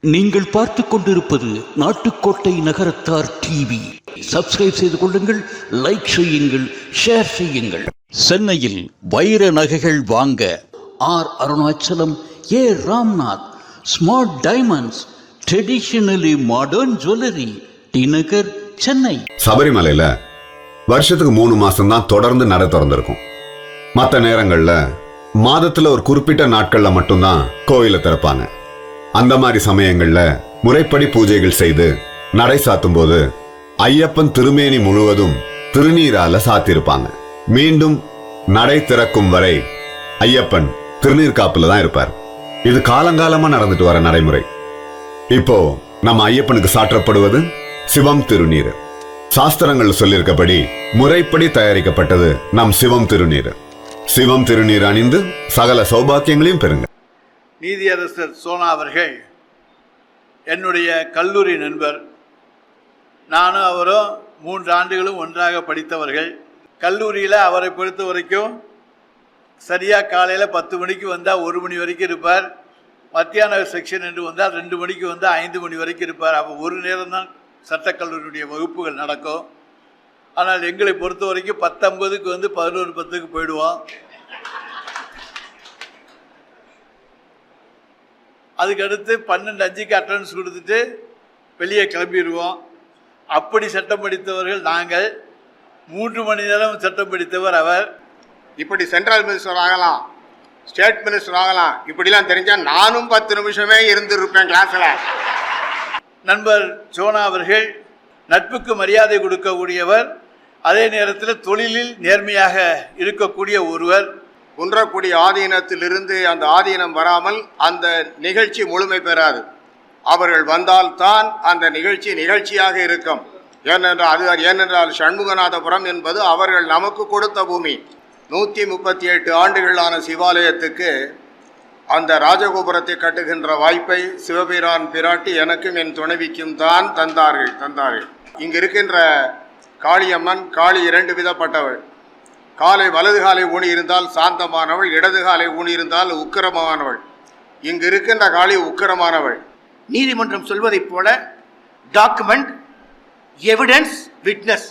நீங்கள் பார்த்து கொண்டிருப்பது நாட்டுக்கோட்டை நகரத்தார் டிவி. சப்ஸ்கிரைப் செய்து கொள்ளுங்கள், லைக் செய்யுங்கள், ஷேர் செய்யுங்கள். சென்னையில் வைர நகைகள் வாங்க R Arunachalam, A Ramnath, smart diamonds, traditionally modern jewellery, T Nagar, Chennai. சபரிமலையில வருஷத்துக்கு 3 மாசம் தான் தொடர்ந்து நடை திறந்திருக்கும். மற்ற நேரங்கள்ல மாதத்துல ஒரு குறிப்பிட்ட நாட்கள்ல மட்டும்தான் கோயிலை திறப்பாங்க. அந்த மாதிரி சமயங்கள்ல முறைப்படி பூஜைகள் செய்து நடை சாத்தும் போது ஐயப்பன் திருமேனி முழுவதும் திருநீரால சாத்திருப்பாங்க. மீண்டும் நடை திறக்கும் வரை ஐயப்பன் திருநீர் காப்புல தான் இருப்பார். இது காலங்காலமா நடந்துட்டு வர நடைமுறை. இப்போ நம்ம ஐயப்பனுக்கு சாற்றப்படுவது சிவம் திருநீர். சாஸ்திரங்கள் சொல்லியிருக்கபடி முறைப்படி தயாரிக்கப்பட்டது நம் சிவம் திருநீர். சிவம் திருநீர் அணிந்து சகல சௌபாக்கியங்களையும் பெறுங்க. நீதியரசர் சோனா அவர்கள் என்னுடைய கல்லூரி நண்பர். நானும் அவரும் 3 ஆண்டுகளும் ஒன்றாக படித்தவர்கள். கல்லூரியில் அவரை பொறுத்த வரைக்கும் சரியாக காலையில் 10 மணிக்கு வந்தால் 1 மணி வரைக்கும் இருப்பார். மத்தியான செக்ஷன் என்று வந்தால் 2 மணிக்கு வந்தால் 5 மணி வரைக்கும் இருப்பார். அப்போ ஒரு நேரம் தான் சட்டக்கல்லூரியுடைய வகுப்புகள் நடக்கும். ஆனால் எங்களை பொறுத்த வரைக்கும் 10:50க்கு வந்து 11:10க்கு போயிடுவோம். அதுக்கடுத்து 12:05க்கு அட்டண்டன்ஸ் கொடுத்துட்டு வெளியே கிளம்பிடுவோம். அப்படி சட்டம் படித்தவர்கள் நாங்கள். 3 மணி நேரம் சட்டம் படித்தவர் அவர். இப்படி சென்ட்ரல் மினிஸ்டர் ஆகலாம், ஸ்டேட் மினிஸ்டர் ஆகலாம், இப்படிலாம் தெரிஞ்சால் நானும் 10 நிமிஷமே இருந்திருப்பேன் கிளாஸில். நண்பர் சோனா அவர்கள் நட்புக்கு மரியாதை கொடுக்கக்கூடியவர், அதே நேரத்தில் தொழிலில் நேர்மையாக இருக்கக்கூடிய ஒருவர். குன்றக்குடி ஆதீனத்திலிருந்து அந்த ஆதீனம் வராமல் அந்த நிகழ்ச்சி முழுமை பெறாது. அவர்கள் வந்தால்தான் அந்த நிகழ்ச்சி நிகழ்ச்சியாக இருக்கும். ஏனென்றால் சண்முகநாதபுரம் என்பது அவர்கள் நமக்கு கொடுத்த பூமி. 138 ஆண்டுகளான சிவாலயத்துக்கு அந்த ராஜகோபுரத்தை கட்டுகின்ற வாய்ப்பை சிவபிரான் பிராட்டி எனக்கும் என் துணைவிக்கும் தான் தந்தார்கள். இங்கு இருக்கின்ற காளியம்மன், காளி 2 விதப்பட்டவள். காலை வலது காலை ஊனி இருந்தால் சாந்தமானவள், இடது காலை ஊனி இருந்தால் உக்கிரமானவள். இங்கு இருக்கின்ற காளி உக்கிரமானவள். நீதிமன்றம் சொல்வதைப் போல டாக்குமெண்ட், எவிடன்ஸ், விட்னஸ்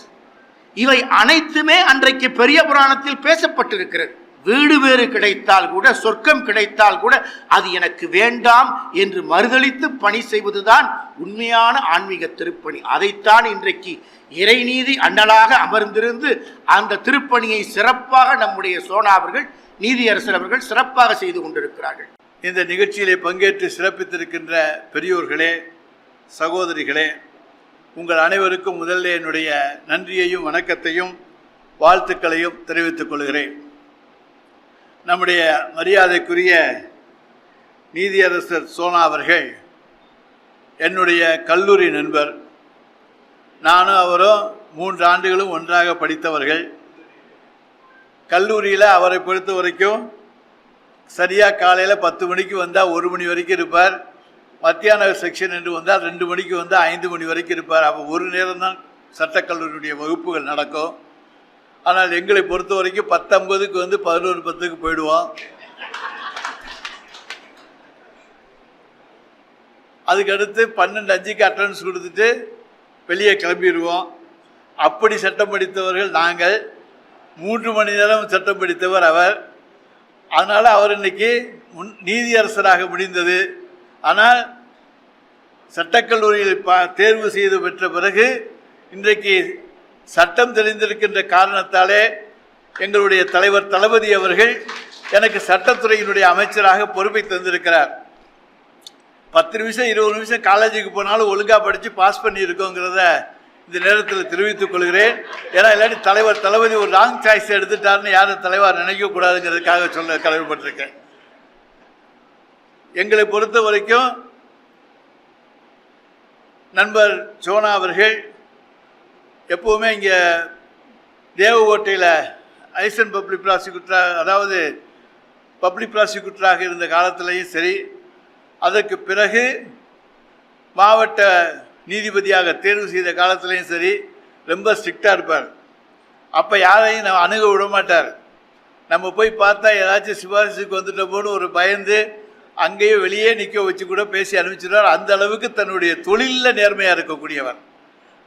இவை அனைத்துமே அன்றைக்கு பெரிய புராணத்தில் பேசப்பட்டிருக்கிறது. வீடு வேறு கிடைத்தால் கூட, சொர்க்கம் கிடைத்தால் கூட அது எனக்கு வேண்டாம் என்று மறுதளித்து பணி செய்வதுதான் உண்மையான ஆன்மீக திருப்பணி. அதைத்தான் இன்றைக்கு இறைநீதி அண்ணலாக அமர்ந்திருந்து அந்த திருப்பணியை சிறப்பாக நம்முடைய சோனா அவர்கள், நீதியரசர் அவர்கள் சிறப்பாக செய்து கொண்டிருக்கிறார்கள். இந்த நிகழ்ச்சியிலே பங்கேற்று சிறப்பித்திருக்கின்ற பெரியோர்களே, சகோதரிகளே, உங்கள் அனைவருக்கும் முதல்ல என்னுடைய நன்றியையும் வணக்கத்தையும் வாழ்த்துக்களையும் தெரிவித்துக் கொள்கிறேன். நம்முடைய மரியாதைக்குரிய நீதியரசர் சோனா அவர்கள் என்னுடைய கல்லூரி நண்பர். நானும் அவரும் 3 ஆண்டுகளும் ஒன்றாக படித்தவர்கள். கல்லூரியில் அவரை பொறுத்த வரைக்கும் சரியாக காலையில் 10 மணிக்கு வந்தால் 1 மணி வரைக்கும் இருப்பார். மத்தியான செக்ஷன் என்று வந்தால் 2 மணிக்கு வந்தால் 5 மணி வரைக்கும் இருப்பார். அப்போ ஒரு நேரம் தான் சட்டக்கல்லூரியுடைய வகுப்புகள் நடக்கும். ஆனால் எங்களை பொறுத்த வரைக்கும் 10:50க்கு வந்து 11:10க்கு போயிடுவோம். அதுக்கடுத்து 12:05க்கு அட்டண்டன்ஸ் கொடுத்துட்டு வெளியே கிளம்பிடுவோம். அப்படி சட்டம் படித்தவர்கள் நாங்கள். 3 மணி நேரம் சட்டம் படித்தவர் அவர். அதனால் அவர் இன்னைக்கு நீதியரசராக முடிந்தது. ஆனால் சட்டக்கல்லூரியில் தேர்வு செய்து பெற்ற பிறகு இன்றைக்கு சட்டம் தெரிந்திருக்கின்ற காரணத்தாலே எங்களுடைய தலைவர் தளபதி அவர்கள் எனக்கு சட்டத்துறையினுடைய அமைச்சராக பொறுப்பை தந்திருக்கிறார். 10 நிமிஷம் 20 நிமிஷம் காலேஜுக்கு போனாலும் ஒழுங்காக படித்து பாஸ் பண்ணியிருக்கோங்கிறத இந்த நேரத்தில் தெரிவித்துக் கொள்கிறேன். ஏன்னா இல்லாட்டி தலைவர் தளபதி ஒரு ராங் சாய்ஸ் எடுத்துட்டாருன்னு யாரும் தலைவர் நினைக்கக்கூடாதுங்கிறதுக்காக சொல்ல கடமைப்பட்டிருக்கேன். எங்களை பொறுத்த வரைக்கும் நண்பர் சோனா அவர்கள் எப்போவுமே இங்கே தேவகோட்டையில் ஐசன் பப்ளிக் ப்ராசிக்யூட்டராக, அதாவது பப்ளிக் ப்ராசிக்யூட்டராக இருந்த காலத்திலையும் சரி, அதற்கு பிறகு மாவட்ட நீதிபதியாக தேர்வு செய்த காலத்திலையும் சரி ரொம்ப ஸ்ட்ரிக்டாக இருப்பார். அப்போ யாரையும் நம்ம அணுக விட மாட்டார். நம்ம போய் பார்த்தா ஏதாச்சும் சிபாரிசுக்கு வந்துட்ட போது ஒரு பயந்து அங்கேயே வெளியே நிற்க வச்சு கூட பேசி அனுப்பிச்சிடுவார். அந்த அளவுக்கு தன்னுடைய தொழிலில் நேர்மையாக இருக்கக்கூடியவர்,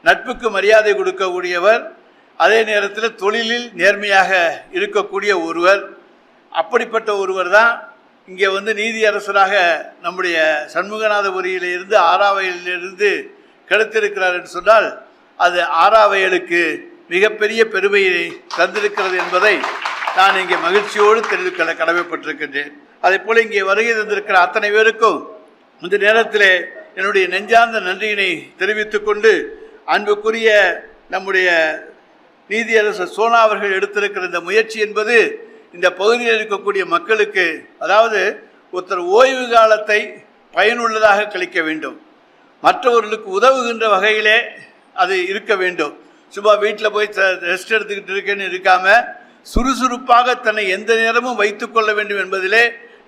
நட்புக்கு மரியாதை கொடுக்கக்கூடியவர், அதே நேரத்தில் தொழிலில் நேர்மையாக இருக்கக்கூடிய ஒருவர். அப்படிப்பட்ட ஒருவர் தான் இங்கே நீதியரசராக நம்முடைய சண்முகநாதபுரியிலிருந்து ஆறாவயலிலிருந்து கிடைத்திருக்கிறார் என்று சொன்னால் அது ஆறாவயலுக்கு மிகப்பெரிய பெருமையை தந்திருக்கிறது என்பதை நான் இங்கே மகிழ்ச்சியோடு தெரிவிக்க கடமைப்பட்டிருக்கின்றேன். அதே போல் இங்கே வருகை தந்திருக்கிற அத்தனை பேருக்கும் இந்த நேரத்தில் என்னுடைய நெஞ்சார்ந்த நன்றியினை தெரிவித்துக் கொண்டு, அன்புக்குரிய நம்முடைய நீதியரசர் சோனா அவர்கள் எடுத்திருக்கிற இந்த முயற்சி என்பது இந்த பகுதியில் இருக்கக்கூடிய மக்களுக்கு, அதாவது ஒருத்தர் ஓய்வு காலத்தை பயனுள்ளதாக கழிக்க வேண்டும், மற்றவர்களுக்கு உதவுகின்ற வகையிலே அது இருக்க வேண்டும். சும்மா வீட்டில் போய் ரெஸ்ட் எடுத்துக்கிட்டு இருக்கேன்னு இருக்காமல் சுறுசுறுப்பாக தன்னை எந்த நேரமும் வைத்து கொள்ள வேண்டும் என்பதிலே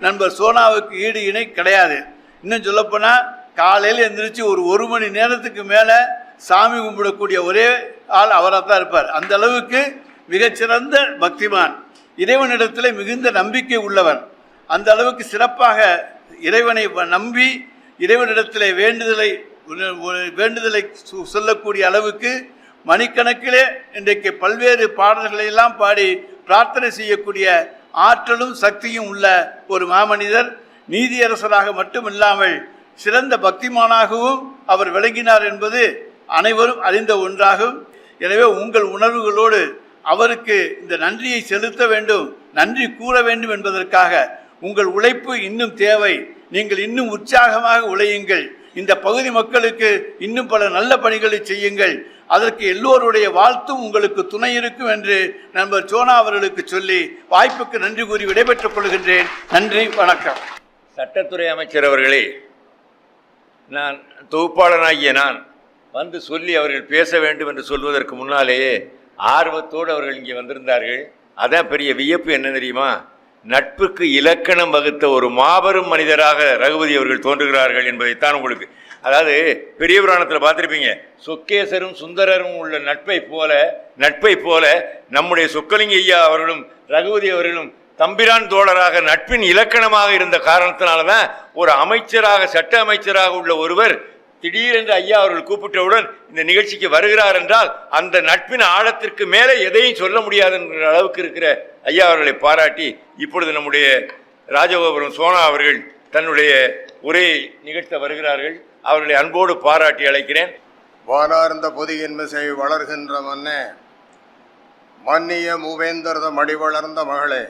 நண்பர் சோனாவுக்கு ஈடு இணை கிடையாது. இன்னும் சொல்லப்போனால் காலையில் எந்திரிச்சு ஒரு மணி நேரத்துக்கு மேலே சாமி கும்பிடக்கூடிய ஒரே ஆள் அவராக தான் இருப்பார். அந்த அளவுக்கு மிகச்சிறந்த பக்திமான், இறைவனிடத்தில் மிகுந்த நம்பிக்கை உள்ளவர். அந்த அளவுக்கு சிறப்பாக இறைவனை நம்பி இறைவனிடத்தில் வேண்டுதலை சொல்லக்கூடிய அளவுக்கு மணிக்கணக்கிலே இன்றைக்கு பல்வேறு பாடல்களை எல்லாம் பாடி பிரார்த்தனை செய்யக்கூடிய ஆற்றலும் சக்தியும் உள்ள ஒரு மாமனிதர். நீதியரசராக மட்டுமில்லாமல் சிறந்த பக்திமானாகவும் அவர் விளங்கினார் என்பது அனைவரும் அறிந்த ஒன்றாகும். எனவே உங்கள் உணர்வுகளோடு அவருக்கு இந்த நன்றியை செலுத்த வேண்டும், நன்றி கூற வேண்டும் என்பதற்காக உங்கள் உழைப்பு இன்னும் தேவை. நீங்கள் இன்னும் உற்சாகமாக உழையுங்கள். இந்த பகுதி மக்களுக்கு இன்னும் பல நல்ல பணிகளை செய்யுங்கள். அதற்கு எல்லோருடைய வாழ்த்தும் உங்களுக்கு துணை இருக்கும் என்று நண்பர் சோனா அவர்களுக்கு சொல்லி வாய்ப்புக்கு நன்றி கூறி விடைபெற்றுக் கொள்கின்றேன். நன்றி, வணக்கம். சட்டத்துறை அமைச்சர் அவர்களே, நான் தொகுப்பாளனாகிய நான் சொல்லி அவர்கள் பேச வேண்டும் என்று சொல்வதற்கு முன்னாலேயே ஆர்வத்தோடு அவர்கள் இங்கே வந்திருந்தார்கள். அதான் பெரிய வியப்பு. என்ன தெரியுமா? நட்புக்கு இலக்கணம் வகுத்த ஒரு மாபெரும் மனிதராக ரகுபதி அவர்கள் தோன்றுகிறார்கள் என்பதைத்தான் உங்களுக்கு, அதாவது பெரிய புராணத்தில் பார்த்துருப்பீங்க, சொக்கேசரும் சுந்தரரும் உள்ள நட்பை போல நம்முடைய சொக்கலிங்க ஐயா அவர்களும் ரகுபதி அவர்களும் தம்பிரான் தோழராக நட்பின் இலக்கணமாக இருந்த காரணத்தினால்தான் ஒரு அமைச்சராக, சட்ட அமைச்சராக உள்ள ஒருவர் திடீரென்று ஐயா அவர்கள் கூப்பிட்டவுடன் இந்த நிகழ்ச்சிக்கு வருகிறார் என்றால் அந்த நட்பின் ஆழத்திற்கு மேலே எதையும் சொல்ல முடியாது என்கிற அளவுக்கு இருக்கிற ஐயா அவர்களை பாராட்டி இப்பொழுது நம்முடைய ராஜகோபுரம் சோனா அவர்கள் தன்னுடைய உரையை நிகழ்த்த வருகிறார்கள். அவர்களை அன்போடு பாராட்டி அழைக்கிறேன். வானார்ந்த பொதியின் மிசை வளர்கின்ற மன்னே, மன்னிய மூவேந்தர்த மடி வளர்ந்த மகளே,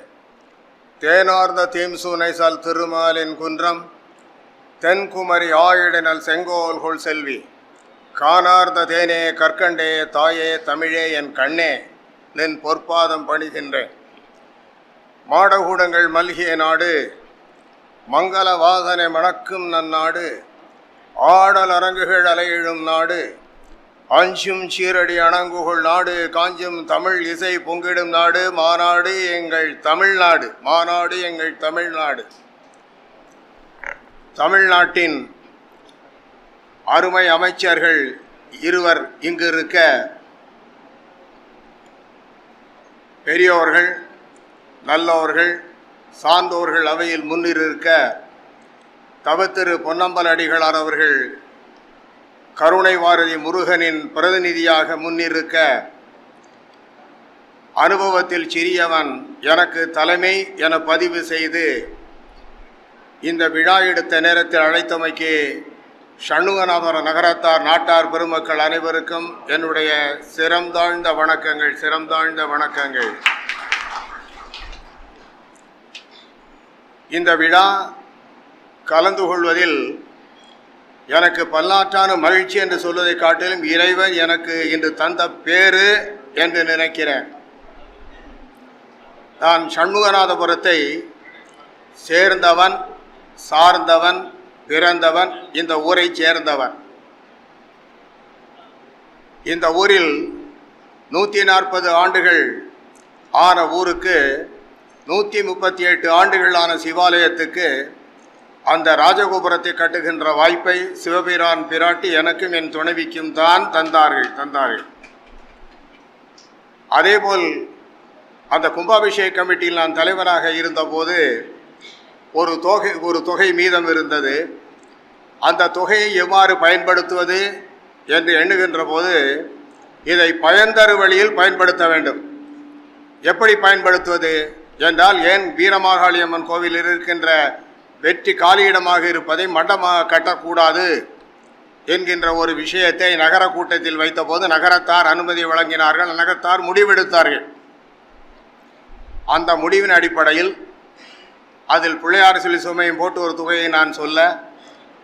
தேனார்ந்த தீம்சூனை சால் திருமாலின் குன்றம், தென்குமரி ஆயிடனல் செங்கோல்கொள் செல்வி, காணார்ந்த தேனே கற்கண்டே தாயே தமிழே என் கண்ணே, நின் பொற்பாதம் பணிகின்றேன். மாடகூடங்கள் மல்கிய நாடு, மங்கள வாசனை மணக்கும் நன்னாடு, ஆடல் அரங்குகள் அலையிழும் நாடு, அஞ்சும் சீரடி அணங்குகள் நாடு, காஞ்சும் தமிழ் இசை பொங்கிடும் நாடு, மாநாடு எங்கள் தமிழ்நாடு, மாநாடு எங்கள் தமிழ்நாடு. தமிழ்நாட்டின் அருமை அமைச்சர்கள் இருவர் இங்கு இருக்க, பெரியோர்கள், நல்லோர்கள், சார்ந்தோர்கள் அவையில் முன்னிருக்க, தவத்திரு பொன்னம்பல அடிகளார் அவர்கள் கருணை வாரதி முருகனின் பிரதிநிதியாக முன்னிருக்க, அனுபவத்தில் சிறியவன் எனக்கு தலைமை என பதிவு செய்து இந்த விழா எடுத்த நேரத்தில் அழைத்தமைக்கு சண்முகநாதபுர நகரத்தார், நாட்டார் பெருமக்கள் அனைவருக்கும் என்னுடைய சிரம்தாழ்ந்த வணக்கங்கள், சிரம்தாழ்ந்த வணக்கங்கள். இந்த விழா கலந்து கொள்வதில் எனக்கு பல்லாற்றான மகிழ்ச்சி என்று சொல்வதை காட்டிலும் இறைவன் எனக்கு இன்று தந்த பேரு என்று நினைக்கிறேன். நான் சண்முகநாதபுரத்தை சேர்ந்தவன், சார்ந்தவன், பிறந்தவன், இந்த ஊரை சேர்ந்தவன். இந்த ஊரில் 140 ஆண்டுகள் ஆன ஊருக்கு 138 ஆண்டுகளான சிவாலயத்துக்கு அந்த ராஜகோபுரத்தை கட்டுகின்ற வாய்ப்பை சிவபிரான் பிராட்டி எனக்கும் என் துணைவிக்கும் தான் தந்தார்கள். அதேபோல் அந்த கும்பாபிஷேக கமிட்டியில் நான் தலைவராக இருந்தபோது ஒரு தொகை மீதம் இருந்தது. அந்த தொகையை எவ்வாறு பயன்படுத்துவது என்று எண்ணுகின்ற போது இதை பயன்தரு வழியில் பயன்படுத்த வேண்டும். எப்படி பயன்படுத்துவது என்றால், ஏன் வீரமாகாளியம்மன் கோவிலில் இருக்கின்ற வெற்றி காலியிடமாக இருப்பதை மண்டபமாக கட்டக்கூடாது என்கின்ற ஒரு விஷயத்தை நகர கூட்டத்தில் வைத்தபோது நகரத்தார் அனுமதி வழங்கினார்கள். நகரத்தார் முடிவெடுத்தார்கள். அந்த முடிவின் அடிப்படையில் அதில் பிள்ளையார் சொல்லி சுமையும் போட்டு ஒரு தொகையை நான் சொல்ல,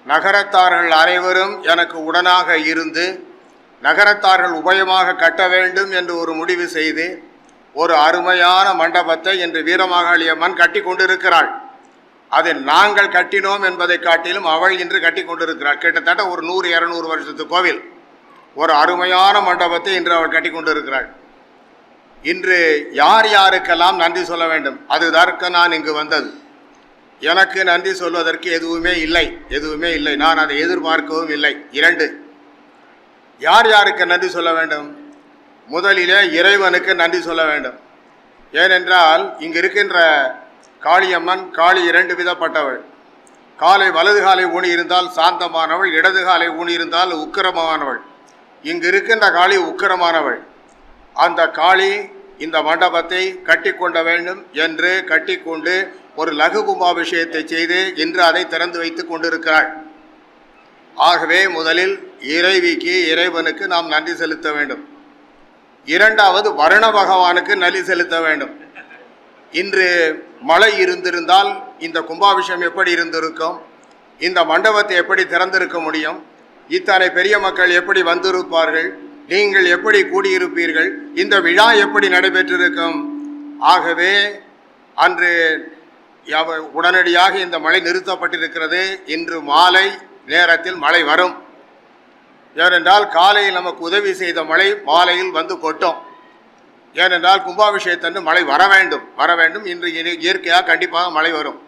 நகரத்தார்கள் அனைவரும் எனக்கு உடனாக இருந்து நகரத்தார்கள் உபயமாக கட்ட வேண்டும் என்று ஒரு முடிவு செய்து ஒரு அருமையான மண்டபத்தை இன்று வீரமாகாளியம்மன் கட்டி கொண்டிருக்கிறாள். அதை நாங்கள் கட்டினோம் என்பதை காட்டிலும் அவள் இன்று கட்டி கொண்டிருக்கிறாள். கிட்டத்தட்ட ஒரு 100-200 வருஷத்து கோவில். ஒரு அருமையான மண்டபத்தை இன்று அவள் கட்டி கொண்டிருக்கிறாள். இன்று யார் யாருக்கெல்லாம் நன்றி சொல்ல வேண்டும், அதுதான் நான் இங்கு வந்தது. எனக்கு நன்றி சொல்வதற்கு எதுவுமே இல்லை. நான் அதை எதிர்பார்க்கவும் இல்லை. 2, யார் யாருக்கு நன்றி சொல்ல வேண்டும்? முதலிலே இறைவனுக்கு நன்றி சொல்ல வேண்டும். ஏனென்றால் இங்கு இருக்கின்ற காளியம்மன், காளி 2 விதப்பட்டவள். காலை வலது காலை ஊனி இருந்தால் சாந்தமானவள், இடது காலை ஊனி இருந்தால் உக்கிரமானவள். இங்கு இருக்கின்ற காளி உக்கிரமானவள். அந்த காளி இந்த மண்டபத்தை கட்டி கொண்ட வேண்டும் என்று கட்டிக்கொண்டு ஒரு லகு கும்பாபிஷேகத்தை செய்து இன்று அதை திறந்து வைத்து கொண்டிருக்கிறாள். ஆகவே முதலில் இறைவனுக்கு நாம் நன்றி செலுத்த வேண்டும். 2வது வருண பகவானுக்கு நன்றி செலுத்த வேண்டும். இன்று மழை இருந்திருந்தால் இந்த கும்பாபிஷேகம் எப்படி இருந்திருக்கும்? இந்த மண்டபத்தை எப்படி திறந்திருக்க முடியும்? இத்தனை பெரிய மக்கள் எப்படி வந்திருப்பார்கள்? நீங்கள் எப்படி கூடியிருப்பீர்கள்? இந்த விழா எப்படி நடைபெற்றிருக்கும்? ஆகவே அன்று உடனடியாக இந்த மழை நிறுத்தப்பட்டிருக்கிறது. இன்று மாலை நேரத்தில் மழை வரும். ஏனென்றால் காலையில் நமக்கு உதவி செய்த மழை மாலையில் வந்து கொட்டும். ஏனென்றால் கும்பாபிஷேகத்தன்று மழை வர வேண்டும். இன்று இயற்கையாக கண்டிப்பாக மழை வரும்.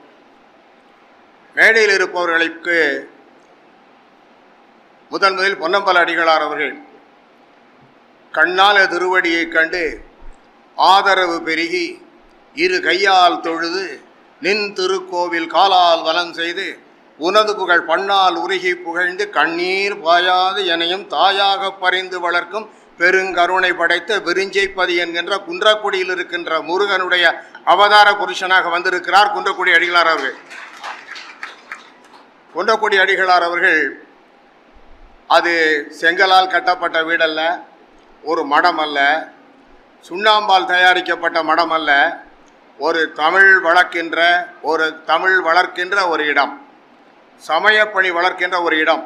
மேடையில் இருப்பவர்களுக்கு முதலில் பொன்னம்பல அடிகளார் அவர்கள் கண்ணால திருவடியை கண்டு ஆதரவு பெருகி இரு கையால் தொழுது நின் திருக்கோவில் காலால் வலம் செய்து உனது புகழ் பண்ணால் உருகி புகழ்ந்து கண்ணீர் பாயாது எனையும் தாயாக பறிந்து வளர்க்கும் பெருங்கருணை படைத்த விரிஞ்சைப்பதி என்கின்ற குன்றக்குடியில் இருக்கின்ற முருகனுடைய அவதார புருஷனாக வந்திருக்கிறார் குன்றக்குடி அடிகளார் அவர்கள். குன்றக்குடி அடிகளார் அவர்கள் அது செங்கலால் கட்டப்பட்ட வீடல்ல, ஒரு மடம் அல்ல, சுண்ணாம்பால் தயாரிக்கப்பட்ட மடம் அல்ல, ஒரு தமிழ் வளர்க்கின்ற ஒரு இடம், சமயப்பணி வளர்க்கின்ற ஒரு இடம்.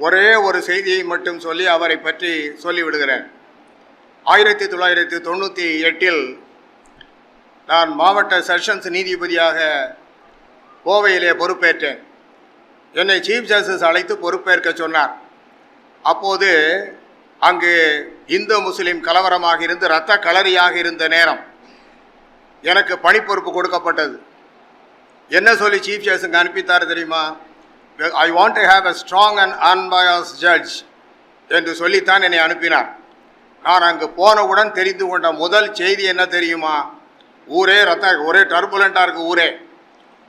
ஒரே ஒரு செய்தியை மட்டும் சொல்லி அவரை பற்றி சொல்லிவிடுகிறேன். 1998 நான் மாவட்ட செஷன்ஸ் நீதிபதியாக கோவையிலே பொறுப்பேற்றேன். என்னை சீஃப் ஜஸ்டிஸ் அழைத்து பொறுப்பேற்க சொன்னார். அப்போது அங்கு இந்து முஸ்லீம் கலவரமாக இருந்து இரத்த களரியாக இருந்த நேரம் எனக்கு பணிப்பொறுப்பு கொடுக்கப்பட்டது. என்ன சொல்லி சீஃப் ஜஸ்டிஸ் அனுப்பித்தார் தெரியுமா? I want to have a strong and unbiased judge என்று சொல்லித்தான் என்னை அனுப்பினார். நான் அங்கு போனவுடன் தெரிந்து கொண்ட முதல் செய்தி என்ன தெரியுமா? ஒரே டர்புலண்டாக இருக்கு.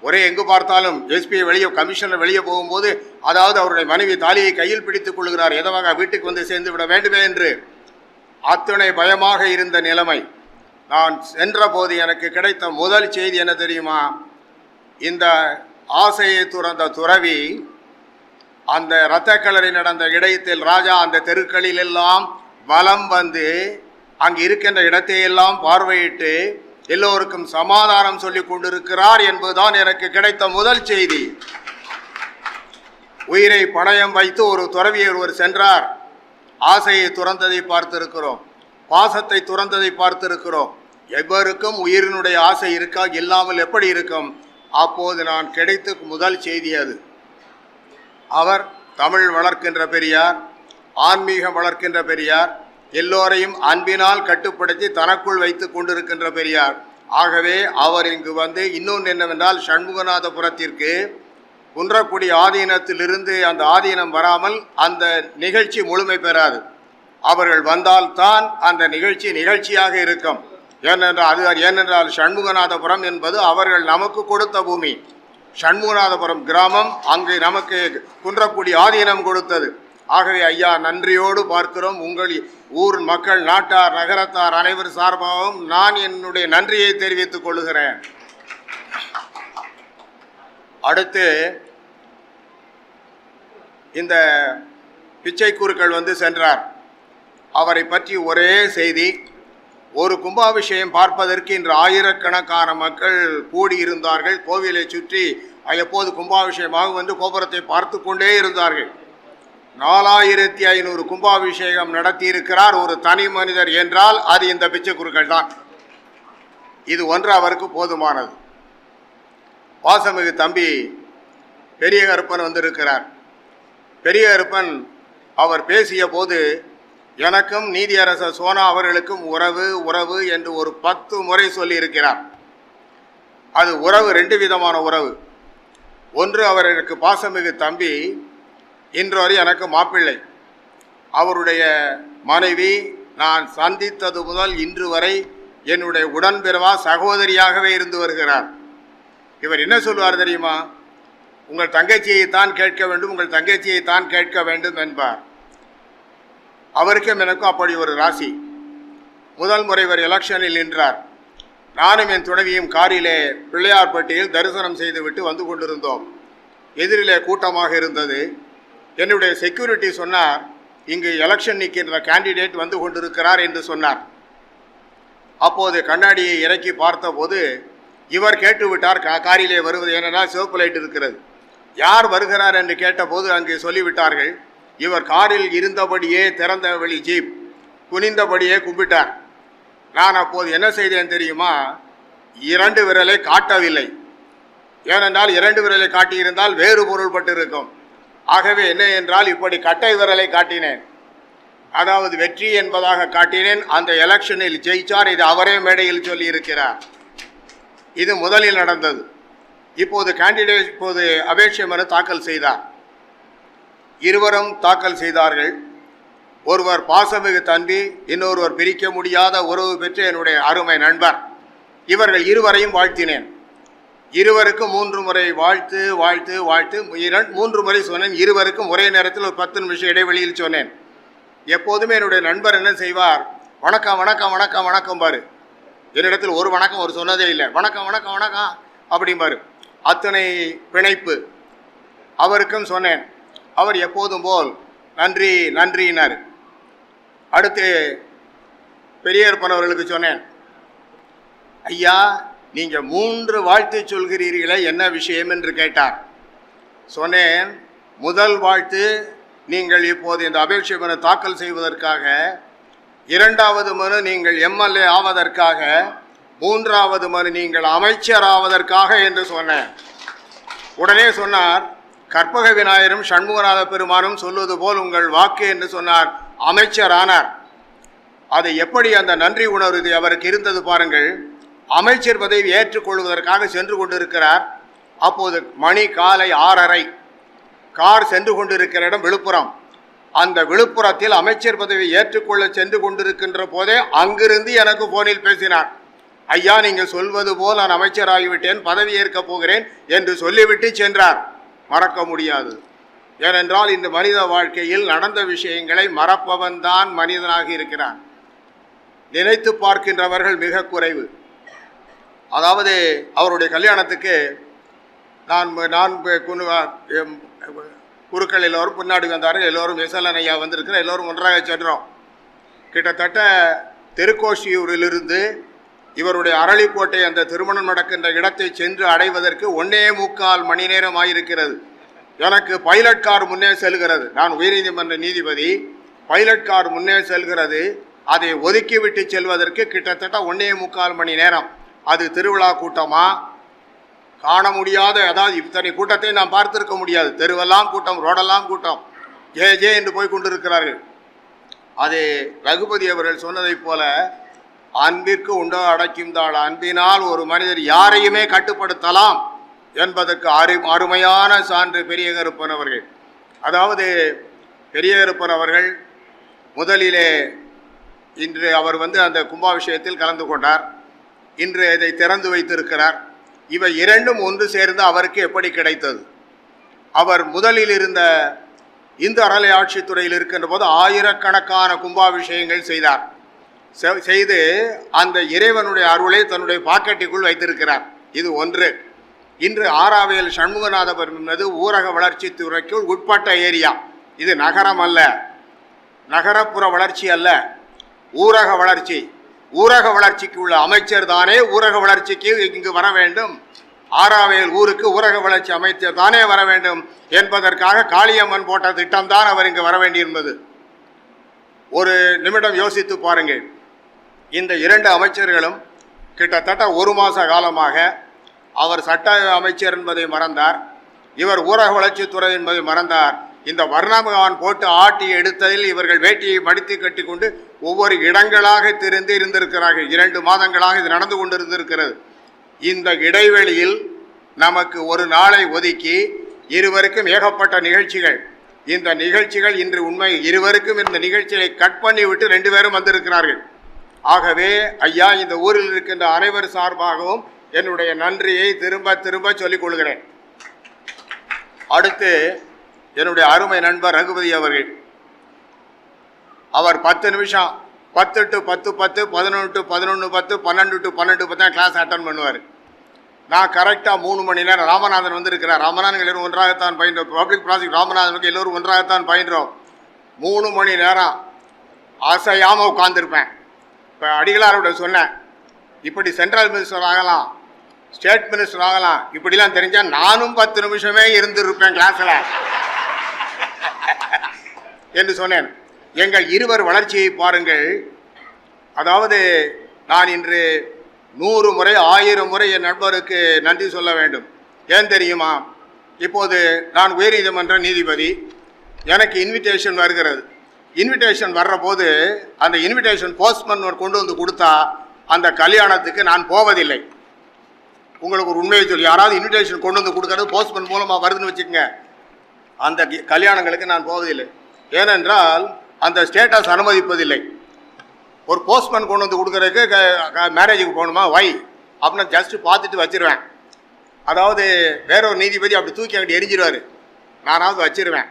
ஒரே எங்கு பார்த்தாலும் எஸ்பி கமிஷனர் வெளியே போகும்போது, அதாவது அவருடைய மனைவி தாலியை கையில் பிடித்துக் கொள்கிறார், எதவாக வீட்டுக்கு வந்து சேர்ந்து விட வேண்டுமே என்று அத்தனை பயமாக இருந்த நிலைமை. நான் சென்ற போது எனக்கு கிடைத்த முதல் செய்தி என்ன தெரியுமா? இந்த ஆசையை துறந்த துறவி அந்த இரத்த களரி நடந்த இடத்தில் ராஜா அந்த தெருக்களில் எல்லாம் வலம் வந்து அங்கு இருக்கின்ற இடத்தையெல்லாம் பார்வையிட்டு எல்லோருக்கும் சமாதானம் சொல்லிக் கொண்டிருக்கிறார் என்பதுதான் எனக்கு கிடைத்த முதல் செய்தி. உயிரை பணயம் வைத்து ஒரு துறவியர் ஒருவர் சென்றார். ஆசையை துறந்ததை பார்த்திருக்கிறோம், பாசத்தை துறந்ததை பார்த்திருக்கிறோம். எவருக்கும் உயிரினுடைய ஆசை இருக்கா? இல்லாமல் எப்படி இருக்கும்? அப்போது நான் கிடைத்த முதல் செய்தி அது. அவர் தமிழ் வளர்க்கின்ற பெரியார், ஆன்மீகம் வளர்க்கின்ற பெரியார், எல்லோரையும் அன்பினால் கட்டுப்படுத்தி தனக்குள் வைத்து கொண்டிருக்கின்ற பெரியார். ஆகவே அவர் இங்கு வந்து இன்னொன்று என்னவென்றால், சண்முகநாதபுரத்திற்கு குன்றக்குடி ஆதீனத்திலிருந்து அந்த ஆதீனம் வராமல் அந்த நிகழ்ச்சி முழுமை பெறாது. அவர்கள் வந்தால்தான் அந்த நிகழ்ச்சியாக இருக்கும். ஏனென்றால் சண்முகநாதபுரம் என்பது அவர்கள் நமக்கு கொடுத்த பூமி. சண்முகநாதபுரம் கிராமம் அங்கு நமக்கு குன்றக்குடி ஆதீனம் கொடுத்தது. ஆகவே ஐயா, நன்றியோடு பார்க்கிறோம். உங்கள் ஊர் மக்கள், நாட்டார், நகரத்தார் அனைவர் சார்பாகவும் நான் என்னுடைய நன்றியை தெரிவித்துக் கொள்கிறேன். அடுத்து இந்த பிச்சை குருக்கள் வந்து சென்றார். அவரை பற்றி ஒரே செய்தி. ஒரு கும்பாபிஷேகம் பார்ப்பதற்கு இன்று ஆயிரக்கணக்கான மக்கள் கூடியிருந்தார்கள். கோவிலை சுற்றி எப்போது கும்பாபிஷேகமாக வந்து கோபுரத்தை பார்த்து கொண்டே இருந்தார்கள். 4500 கும்பாபிஷேகம் நடத்தியிருக்கிறார் ஒரு தனி மனிதர் என்றால் அது இந்த பிச்சை குருக்கள் தான். இது ஒன்று அவருக்கு போதுமானது. வாசமிகு தம்பி பெரிய கருப்பன் வந்திருக்கிறார். பெரிய கருப்பன் அவர் பேசிய போது எனக்கும் நீதியரசர் சோனா அவர்களுக்கும் உறவு உறவு என்று ஒரு 10 முறை சொல்லியிருக்கிறார். அது உறவு 2 விதமான உறவு. ஒன்று, அவர் எனக்கு பாசமிகு தம்பி, இன்று வரை எனக்கு மாப்பிள்ளை. அவருடைய மனைவி நான் சந்தித்தது முதல் இன்று வரை என்னுடைய உடன்பிறவா சகோதரியாகவே இருந்து வருகிறார். இவர் என்ன சொல்வார் தெரியுமா? உங்கள் தங்கச்சியை தான் கேட்க வேண்டும், உங்கள் தங்கச்சியை தான் கேட்க வேண்டும் என்பார். அவருக்கும் எனக்கும் அப்படி ஒரு ராசி. முதல் முறை இவர் எலெக்ஷனில் நின்றார். நானும் என் துணைவியும் காரிலே பிள்ளையார்பட்டியில் தரிசனம் செய்துவிட்டு வந்து கொண்டிருந்தோம். எதிரிலே கூட்டமாக இருந்தது. என்னுடைய செக்யூரிட்டி சொன்னார், இங்கு எலெக்ஷன் நிற்கின்ற கேண்டிடேட் வந்து கொண்டிருக்கிறார் என்று சொன்னார். அப்போது கண்ணாடியை இறக்கி பார்த்தபோது இவர் கேட்டுவிட்டார் காரிலே வருவது. ஏனென்றால் சிவப்பு லைட் இருக்கிறது. யார் வருகிறார் என்று கேட்டபோது அங்கே சொல்லிவிட்டார்கள். இவர் காரில் இருந்தபடியே திறந்த வெளி ஜீப் குனிந்தபடியே கும்பிட்டார். நான் அப்போது என்ன செய்தேன் தெரியுமா? 2 விரலை காட்டவில்லை. ஏனென்றால் 2 விரலை காட்டியிருந்தால் வேறு பொருள்பட்டு இருக்கும். ஆகவே என்ன என்றால் இப்படி கட்டை விரலை காட்டினேன். அதாவது வெற்றி என்பதாக காட்டினேன். அந்த எலெக்ஷனில் ஜெயிச்சார். இது அவரே மேடையில் சொல்லி இருக்கிறார். இது முதலில் நடந்தது. இப்போது கேண்டிடேட் இப்போது அபேட்சை மனு தாக்கல் செய்தார். இருவரும் தாக்கல் செய்தார்கள். ஒருவர் பாசமிகு தம்பி, இன்னொருவர் பிரிக்க முடியாத உறவு பெற்ற என்னுடைய அருமை நண்பர். இவர்கள் இருவரையும் வாழ்த்தினேன். இருவருக்கும் 3 முறை வாழ்த்து வாழ்த்து வாழ்த்து 3 முறை சொன்னேன். இருவருக்கும் ஒரே நேரத்தில் ஒரு 10 நிமிஷம் இடைவெளியில் சொன்னேன். எப்போதுமே என்னுடைய நண்பர் என்ன செய்வார்? வணக்கம் வணக்கம் வணக்கம் வணக்கம் பாரு. என்னிடத்தில் ஒரு வணக்கம் ஒரு சொன்னதே இல்லை. வணக்கம் வணக்கம் வணக்கம் அப்படிம்பாரு. அத்தனை பிணைப்பு. அவருக்கும் சொன்னேன். அவர் எப்போதும் போல் நன்றி நன்றினார். அடுத்து பெரியப்பனவர்களுக்கு சொன்னேன், ஐயா நீங்கள் 3 வாழ்த்து சொல்கிறீர்களே, என்ன விஷயம் என்று கேட்டார். சொன்னேன், முதல் வாழ்த்து நீங்கள் இப்போது இந்த அபேட்சை மனு தாக்கல் செய்வதற்காக, 2வது மனு நீங்கள் எம்எல்ஏ ஆவதற்காக, 3வது மனு நீங்கள் அமைச்சர் ஆவதற்காக என்று சொன்னேன். உடனே சொன்னார், கற்பக விநாயகரும் சண்முகநாத பெருமானும் சொல்வது போல் உங்கள் வாக்கு என்று சொன்னார். அமைச்சர் ஆனார். அது எப்படி அந்த நன்றி உணர்வு அவருக்கு இருந்தது பாருங்கள். அமைச்சர் பதவி ஏற்றுக்கொள்வதற்காக சென்று கொண்டிருக்கிறார். அப்போது மணி காலை 6:30. கார் சென்று கொண்டிருக்கிற இடம் விழுப்புரம். அந்த விழுப்புரத்தில் அமைச்சர் பதவி ஏற்றுக்கொள்ள சென்று கொண்டிருக்கின்ற போதே அங்கிருந்து எனக்கு போனில் பேசினார். ஐயா நீங்கள் சொல்வது போல் நான் அமைச்சராகிவிட்டேன், பதவி ஏற்கப் போகிறேன் என்று சொல்லிவிட்டு சென்றார். மறக்க முடியாது. ஏனென்றால் இந்த மனித வாழ்க்கையில் நடந்த விஷயங்களை மறப்பவன் தான் மனிதனாக இருக்கிறான். நினைத்து பார்க்கின்றவர்கள் மிக குறைவு. அதாவது அவருடைய கல்யாணத்துக்கு நான் குருக்கள் எல்லோரும் பின்னாடி வந்தார்கள். எல்லோரும் விசலன் ஐயா வந்திருக்கிற எல்லோரும் ஒன்றாக சென்றோம். கிட்டத்தட்ட திருக்கோஷியூரிலிருந்து இவருடைய அரளிக்கோட்டை அந்த திருமணம் நடக்கின்ற இடத்தை சென்று அடைவதற்கு 1.25 மணி நேரம் ஆயிருக்கிறது. எனக்கு பைலட் கார் முன்னே செல்கிறது. நான் உயர்நீதிமன்ற நீதிபதி. பைலட் கார் முன்னே செல்கிறது. அதை ஒதுக்கிவிட்டு செல்வதற்கு கிட்டத்தட்ட 1.25 மணி நேரம். அது திருவிழா கூட்டமா காண முடியாத, அதாவது இத்தனை கூட்டத்தை நாம் பார்த்திருக்க முடியாது. தெருவெல்லாம் கூட்டம், ரோடெல்லாம் கூட்டம், ஜே என்று போய் கொண்டிருக்கிறார்கள். அது ரகுபதி அவர்கள் சொன்னதைப் போல, அன்பிற்கு உண்டோ அடைக்கும் தாள், அன்பினால் ஒரு மனிதர் யாரையுமே கட்டுப்படுத்தலாம் என்பதற்கு அருமையான சான்று பெரிய கருப்பன் அவர்கள். அதாவது பெரிய கருப்பன் அவர்கள் முதலிலே இன்று அவர் அந்த கும்பாபிஷேகத்தில் கலந்து கொண்டார். இன்று இதை திறந்து வைத்திருக்கிறார். இவை இரண்டும் ஒன்று சேர்ந்து அவருக்கு எப்படி கிடைத்தது? அவர் முதலில் இருந்த இந்து அறநிலை ஆட்சித்துறையில் இருக்கின்ற போது ஆயிரக்கணக்கான கும்பாபிஷேகங்கள் செய்தார். செய்து அந்த இறைவனுடைய அருளை தன்னுடைய பாக்கெட்டுக்குள் வைத்திருக்கிறார். இது ஒன்று. இன்று ஆராவேல் சண்முகநாதபுரம் என்பது ஊரக வளர்ச்சி துறைக்குள் உட்பட்ட ஏரியா. இது நகரம் அல்ல, நகரப்புற வளர்ச்சி அல்ல, ஊரக வளர்ச்சி. ஊரக வளர்ச்சிக்கு உள்ள அமைச்சர் தானே ஊரக வளர்ச்சிக்கு இங்கு வர வேண்டும். ஆராவேல் ஊருக்கு ஊரக வளர்ச்சி அமைச்சர் தானே வர வேண்டும் என்பதற்காக காளியம்மன் போட்ட திட்டம்தான் அவர் இங்கு வர வேண்டியிருந்தது. ஒரு நிமிடம் யோசித்து பாருங்கள். இந்த இரண்டு அமைச்சர்களும் கிட்டத்தட்ட ஒரு மாத காலமாக அவர் சட்ட அமைச்சர் என்பதை மறந்தார், இவர் ஊரக வளர்ச்சித்துறை என்பதை மறந்தார். இந்த வர்ணபகவான் போட்டு ஆட்டி எடுத்ததில் இவர்கள் வேட்டியை மடித்து கட்டி கொண்டு ஒவ்வொரு இடங்களாக திரிந்து இருந்திருக்கிறார்கள். 2 மாதங்களாக இது நடந்து கொண்டிருந்திருக்கிறது. இந்த இடைவெளியில் நமக்கு ஒரு நாளை ஒதுக்கி இருவருக்கும் ஏகப்பட்ட நிகழ்ச்சிகள். இந்த நிகழ்ச்சிகள் இன்று உண்மை இருவருக்கும் இந்த நிகழ்ச்சியை கட் பண்ணி விட்டு 2 பேரும் வந்திருக்கிறார்கள். ஆகவே ஐயா, இந்த ஊரில் இருக்கின்ற அனைவர் சார்பாகவும் என்னுடைய நன்றியை திரும்ப திரும்ப சொல்லிக் கொள்கிறேன். அடுத்து என்னுடைய அருமை நண்பர் ரகுபதி அவர்கள், அவர் 10 நிமிஷம் 10 to 10 10 11 to 11 10 12 to 12 10 class attend பண்ணுவார். நான் கரெக்டாக 3 மணி நேரம். ராமநாதன் வந்திருக்கிறார். ராமநாதன் எல்லோரும் ஒன்றாகத்தான் பயின்றோம். பப்ளிக் ப்ராசிக்யூட்டர் ராமநாதனுக்கு எல்லோரும் ஒன்றாகத்தான் பயின்றோம். 3 மணி நேரம் அசையாமல் உட்கார்ந்துருப்பேன். இப்போ அடிகளாரோட சொன்னேன், இப்படி சென்ட்ரல் மினிஸ்டர் ஆகலாம், ஸ்டேட் மினிஸ்டர் ஆகலாம், இப்படிலாம் தெரிஞ்சால் நானும் 10 நிமிஷமே இருந்திருப்பேன் கிளாஸில் என்று சொன்னேன். எங்கள் இருவர் வளர்ச்சியை பாருங்கள். அதாவது நான் இன்று 100 முறை 1000 முறை என் நண்பருக்கு நன்றி சொல்ல வேண்டும். ஏன் தெரியுமா? இப்போது நான் உயர்நீதிமன்ற நீதிபதி, எனக்கு இன்விடேஷன் வருகிறது. இன்விடேஷன் வர்ற போது அந்த இன்விடேஷன் போஸ்ட்மேன் கொண்டு வந்து கொடுத்தா அந்த கல்யாணத்துக்கு நான் போவதில்லை. உங்களுக்கு ஒரு உண்மையை சொல்லி, யாராவது இன்விடேஷன் கொண்டு வந்து கொடுக்கறது போஸ்ட்மேன் மூலமாக வருதுன்னு வச்சுக்கோங்க, அந்த கல்யாணங்களுக்கு நான் போவதில்லை. ஏனென்றால் அந்த ஸ்டேட்டஸ் அனுமதிப்பதில்லை. ஒரு போஸ்ட்மேன் கொண்டு வந்து கொடுக்குறதுக்கு மேரேஜுக்கு போகணுமா வை அப்படின்னு ஜஸ்ட்டு பார்த்துட்டு வச்சிருவேன். அதாவது வேற ஒரு நீதிபதி அப்படி தூக்கி அங்கிட்டு எரிஞ்சிருவார், நானாவது வச்சிருவேன்.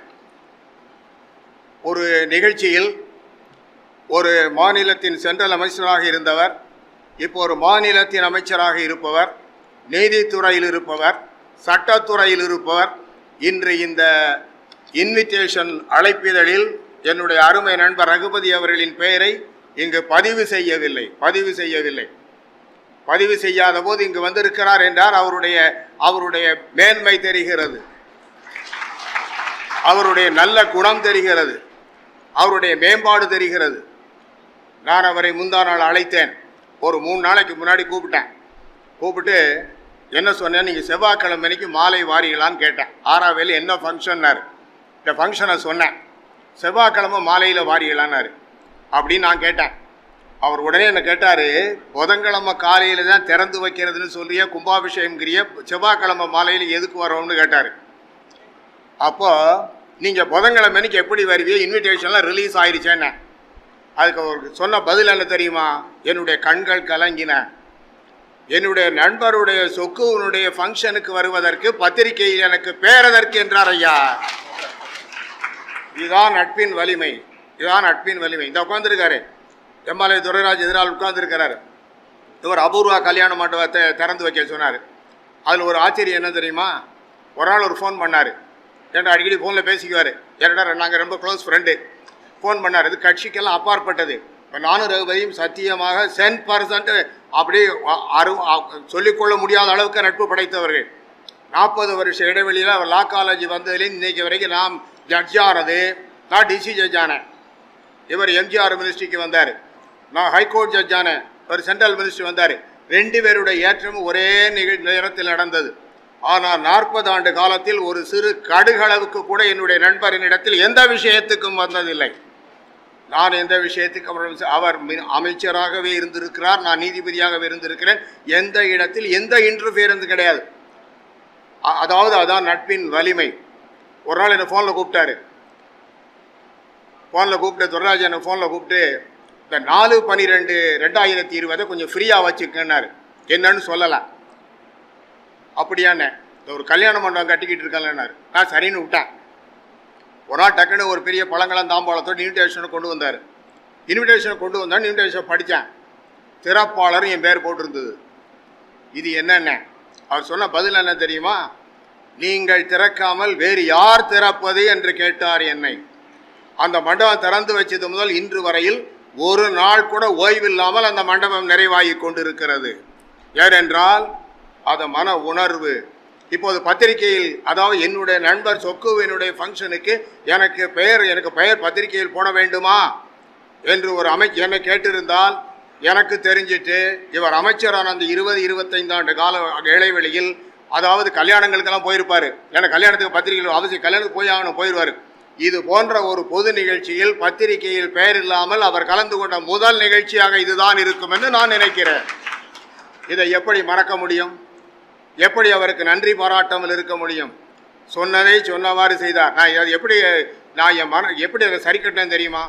ஒரு நிகழ்ச்சியில் ஒரு மாநிலத்தின் சென்ட்ரல் அமைச்சராக இருந்தவர், இப்போ ஒரு மாநிலத்தின் அமைச்சராக இருப்பவர், நீதித்துறையில் இருப்பவர், சட்டத்துறையில் இருப்பவர், இன்று இந்த இன்விடேஷன் அழைப்பிதழில் என்னுடைய அருமை நண்பர் ரகுபதி அவர்களின் பெயரை இங்கு பதிவு செய்யவில்லை. பதிவு செய்யாத போது இங்கு வந்திருக்கிறார் என்றால் அவருடைய மேன்மை தெரிகிறது, அவருடைய நல்ல குணம் தெரிகிறது, அவருடைய மேம்பாடு தெரிகிறது. நான் அவரை முந்தா நாள் அழைத்தேன். ஒரு 3 நாளைக்கு முன்னாடி கூப்பிட்டு என்ன சொன்னேன், நீங்கள் செவ்வாய்க்கிழமைக்கு மாலை வாரீங்களான்னு கேட்டேன். ஆராவேல் என்ன ஃபங்க்ஷன்னாரு. இந்த ஃபங்க்ஷனை சொன்னேன். செவ்வாய்க்கிழமை மாலையில் வாரீங்களான்னாரு. அப்படின்னு நான் கேட்டேன். அவர் உடனே என்ன கேட்டார், புதன்கிழமை காலையில் தான் திறந்து வைக்கிறதுன்னு சொல்லிய கும்பாபிஷேகங்கிறிய செவ்வாய்க்கிழமை மாலையில் எதுக்கு வரோம்னு கேட்டார். அப்போ நீங்கள் புதன்கிழமைக்கு எப்படி வருவீங்க, இன்விடேஷன்லாம் ரிலீஸ் ஆயிடுச்சேன்னு. அதுக்கு அவருக்கு சொன்ன பதில் என்ன தெரியுமா? என்னுடைய கண்கள் கலங்கின. என்னுடைய நண்பருடைய சொக்குவனுடைய ஃபங்க்ஷனுக்கு வருவதற்கு பத்திரிகையில் எனக்கு பேரதற்கு என்றார். ஐயா, இதுதான் நட்பின் வலிமை, இதுதான் நட்பின் வலிமை. இந்த உட்காந்துருக்காரு எம்எல்ஏ துரைராஜ் எதிரால் உட்கார்ந்துருக்கிறார். இவர் அபூர்வா கல்யாண மண்டபத்தை திறந்து வைக்க சொன்னார். அதில் ஒரு ஆச்சரியம் என்ன தெரியுமா? ஒரு நாள் ஒரு ஃபோன் பண்ணார். ஏன்னா அடிக்கடி ஃபோனில் பேசிக்குவார். ஏன்னா நாங்கள் ரொம்ப க்ளோஸ் ஃப்ரெண்டு. ஃபோன் பண்ணார். இது கட்சிக்கெல்லாம் அப்பாற்பட்டது. இப்போ நானும் ரகுபதியும் சத்தியமாக 10% அப்படியே சொல்லிக்கொள்ள முடியாத அளவுக்கு நட்பு படைத்தவர்கள். 40 வருஷ இடைவெளியில் அவர் லா காலேஜ் வந்ததுலேருந்து இன்றைக்கு வரைக்கும் நாம் ஜட்ஜானது, நான் டிசி ஜட்ஜானேன், இவர் எம்ஜிஆர் மினிஸ்ட்ரிக்கு வந்தார், நான் ஹைகோர்ட் ஜட்ஜானேன், ஒரு சென்ட்ரல் மினிஸ்ட்ரி வந்தார். 2 பேருடைய ஏற்றமும் ஒரே நேரத்தில் நடந்தது. ஆனால் 40 ஆண்டு காலத்தில் ஒரு சிறு கடுகளவுக்கு கூட என்னுடைய நண்பரின் இடத்தில் எந்த விஷயத்துக்கும் வந்ததில்லை. நான் எந்த விஷயத்துக்கு அவர் அமைச்சராகவே இருந்திருக்கிறார், நான் நீதிபதியாகவே இருந்திருக்கிறேன். எந்த இடத்தில் எந்த இன்டர்ஃபியரன்ஸ் கிடையாது. அதாவது அதான் நட்பின் வலிமை. ஒரு நாள் என்னை ஃபோனில் கூப்பிட்டாரு. துரைராஜ் என்னை ஃபோனில் கூப்பிட்டு இந்த 4/12/2020 கொஞ்சம் ஃப்ரீயாக வச்சுக்கன்னாரு. என்னன்னு சொல்லலை. அப்படியாண்ணே, இந்த ஒரு கல்யாண மண்டபம் கட்டிக்கிட்டு இருக்கலன்னாரு. நான் சரின்னு விட்டேன். ஒரு நாள் டக்குன்னு ஒரு பெரிய பழங்களாம் தாம்பாளத்தோடு இன்விடேஷனை கொண்டு வந்தார். இன்விடேஷனை கொண்டு வந்தால் இன்விடேஷன் படித்தேன். திறப்பாளர் என் பேர் போட்டிருந்தது. இது என்னென்ன? அவர் சொன்ன பதில் என்ன தெரியுமா? நீங்கள் திறக்காமல் வேறு யார் திறப்பது என்று கேட்டார் என்னை. அந்த மண்டபம் திறந்து வச்சது முதல் இன்று வரையில் ஒரு நாள் கூட ஓய்வில்லாமல் அந்த மண்டபம் நிறைவாகி கொண்டிருக்கிறது. ஏனென்றால் அது மன உணர்வு. இப்போது பத்திரிகையில், அதாவது என்னுடைய நண்பர் சொக்குவினுடைய ஃபங்க்ஷனுக்கு எனக்கு பெயர் பத்திரிகையில் போட வேண்டுமா என்று ஒரு என்னை கேட்டிருந்தால் எனக்கு தெரிஞ்சிட்டு இவர் அமைச்சரான அந்த 20-25 ஆண்டு கால இடைவெளியில், அதாவது கல்யாணங்களுக்கெல்லாம் போயிருப்பார். ஏன்னா கல்யாணத்துக்கு பத்திரிகையில் அவசியம், கல்யாணத்துக்கு போய் ஆகணும், போயிடுவார். இது போன்ற ஒரு பொது நிகழ்ச்சியில் பத்திரிகையில் பெயர் இல்லாமல் அவர் கலந்து கொண்ட முதல் நிகழ்ச்சியாக இதுதான் இருக்கும் என்று நான் நினைக்கிறேன். இதை எப்படி மறக்க முடியும்? எப்படி அவருக்கு நன்றி பாராட்டாமல் இருக்க முடியும்? சொன்னதை சொன்னவாறு செய்தார். நான் எப்படி அதை சரி கட்டினேன் தெரியுமா?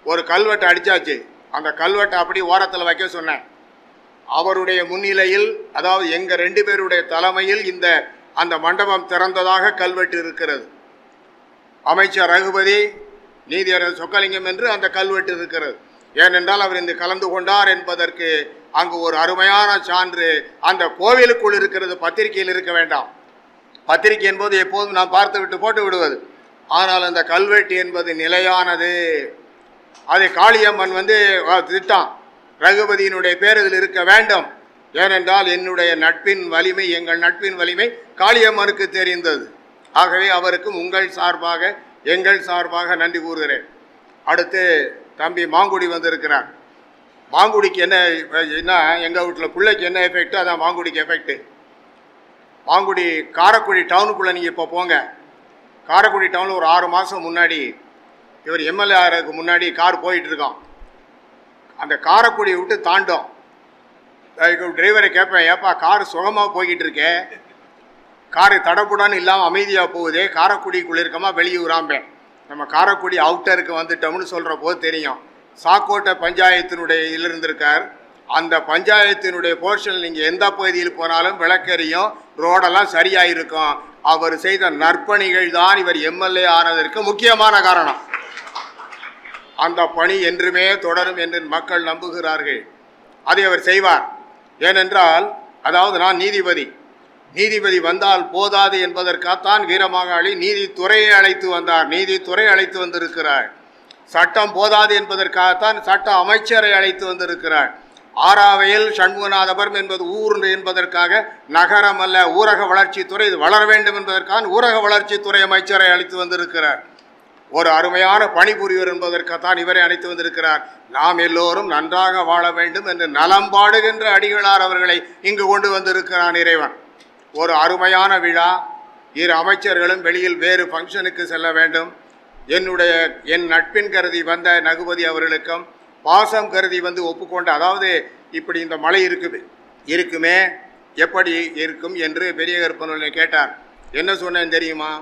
ஒரு கல்வெட்டை அடித்தாச்சு. அந்த கல்வெட்டை அப்படி ஓரத்தில் வைக்க சொன்னேன். அவருடைய முன்னிலையில், அதாவது எங்கள் 2 பேருடைய தலைமையில் அந்த மண்டபம் திறந்ததாக கல்வெட்டு இருக்கிறது. அமைச்சர் ரகுபதி, நீதியரசர் சொக்கலிங்கம் என்று அந்த கல்வெட்டு இருக்கிறது. ஏனென்றால் அவர் இந்த கலந்து கொண்டார் என்பதற்கு அங்கு ஒரு அருமையான சான்று அந்த கோவிலுக்குள் இருக்கிறது. பத்திரிகையில் இருக்க வேண்டாம். பத்திரிகை என்பது எப்போதும் நாம் பார்த்து விட்டு போட்டு விடுவது. ஆனால் அந்த கல்வெட்டு என்பது நிலையானது. அதை காளியம்மன் திட்டம், ரகுபதியினுடைய பேர் இதில் இருக்க வேண்டும். ஏனென்றால் என்னுடைய நட்பின் வலிமை, எங்கள் நட்பின் வலிமை காளியம்மனுக்கு தெரிந்தது. ஆகவே அவருக்கும் எங்கள் சார்பாக நன்றி கூறுகிறேன். அடுத்து தம்பி மாங்குடி வந்திருக்கிறார். மாங்குடிக்கு என்ன எங்கள் வீட்டில் பிள்ளைக்கு என்ன எஃபெக்ட், அதான் மாங்குடிக்கு எஃபெக்ட். மாங்குடி காரைக்குடி டவுனுக்குள்ளே நீங்கள் இப்போ போங்க. காரைக்குடி டவுனில் ஒரு 6 மாதம் முன்னாடி இவர் எம்எல்ஏ ஆகிறதுக்கு முன்னாடி கார் போயிட்டுருக்கான். அந்த காரைக்குடியை விட்டு தாண்டோம். டிரைவரை கேட்பேன், ஏப்பா கார் சுகமாக போய்கிட்டு இருக்கே, காரு தடப்புடான்னு இல்லாமல் அமைதியாக போகுதே, காரைக்குடிக்குள்ளே இருக்கமா வெளியூராம்பேன். நம்ம காரைக்குடி அவுட்டருக்கு வந்துட்டோம்னு சொல்கிற போது தெரியும். சாக்கோட்டை பஞ்சாயத்தினுடைய இருந்திருக்கார். அந்த பஞ்சாயத்தினுடைய போர்ஷனில் நீங்கள் எந்த பகுதியில் போனாலும் விளக்கெரியும், ரோடெல்லாம் சரியாக இருக்கும். அவர் செய்த நற்பணிகள் தான் இவர் எம்எல்ஏ ஆனதற்கு முக்கியமான காரணம். அந்த பணி என்றுமே தொடரும் என்று மக்கள் நம்புகிறார்கள். அதை அவர் செய்வார். ஏனென்றால், அதாவது நான் நீதிபதி வந்தால் போதாது என்பதற்காகத்தான் வீரமாகாளி நீதித்துறையை அழைத்து வந்தார். நீதித்துறை அழைத்து வந்திருக்கிறார். சட்டம் போதாது என்பதற்காகத்தான் சட்ட அமைச்சரை அழைத்து வந்திருக்கிறார். ஆராவையில் சண்முகநாதபுரம் என்பது ஊர் என்பதற்காக நகரம் அல்ல, ஊரக வளர்ச்சித்துறை, இது வளர வேண்டும் என்பதற்காக ஊரக வளர்ச்சித்துறை அமைச்சரை அழைத்து வந்திருக்கிறார். ஒரு அருமையான பணிபுரிவர் என்பதற்காகத்தான் இவரை அழைத்து வந்திருக்கிறார். நாம் எல்லோரும் நன்றாக வாழ வேண்டும் என்று நலம்பாடுகின்ற அடிகளார் அவர்களை இங்கு கொண்டு வந்திருக்கிறான் இறைவன். ஒரு அருமையான விழா. 2 அமைச்சர்களும் வெளியில் வேறு ஃபங்க்ஷனுக்கு செல்ல வேண்டும். என் நட்பின் கருதி வந்த நகுபதி அவர்களுக்கும் பாசம் கருதி ஒப்புக்கொண்ட, அதாவது இப்படி இந்த மழை இருக்குமே எப்படி இருக்கும் என்று பெரிய கருப்பனை கேட்டார். என்ன சொன்னேன் தெரியுமா?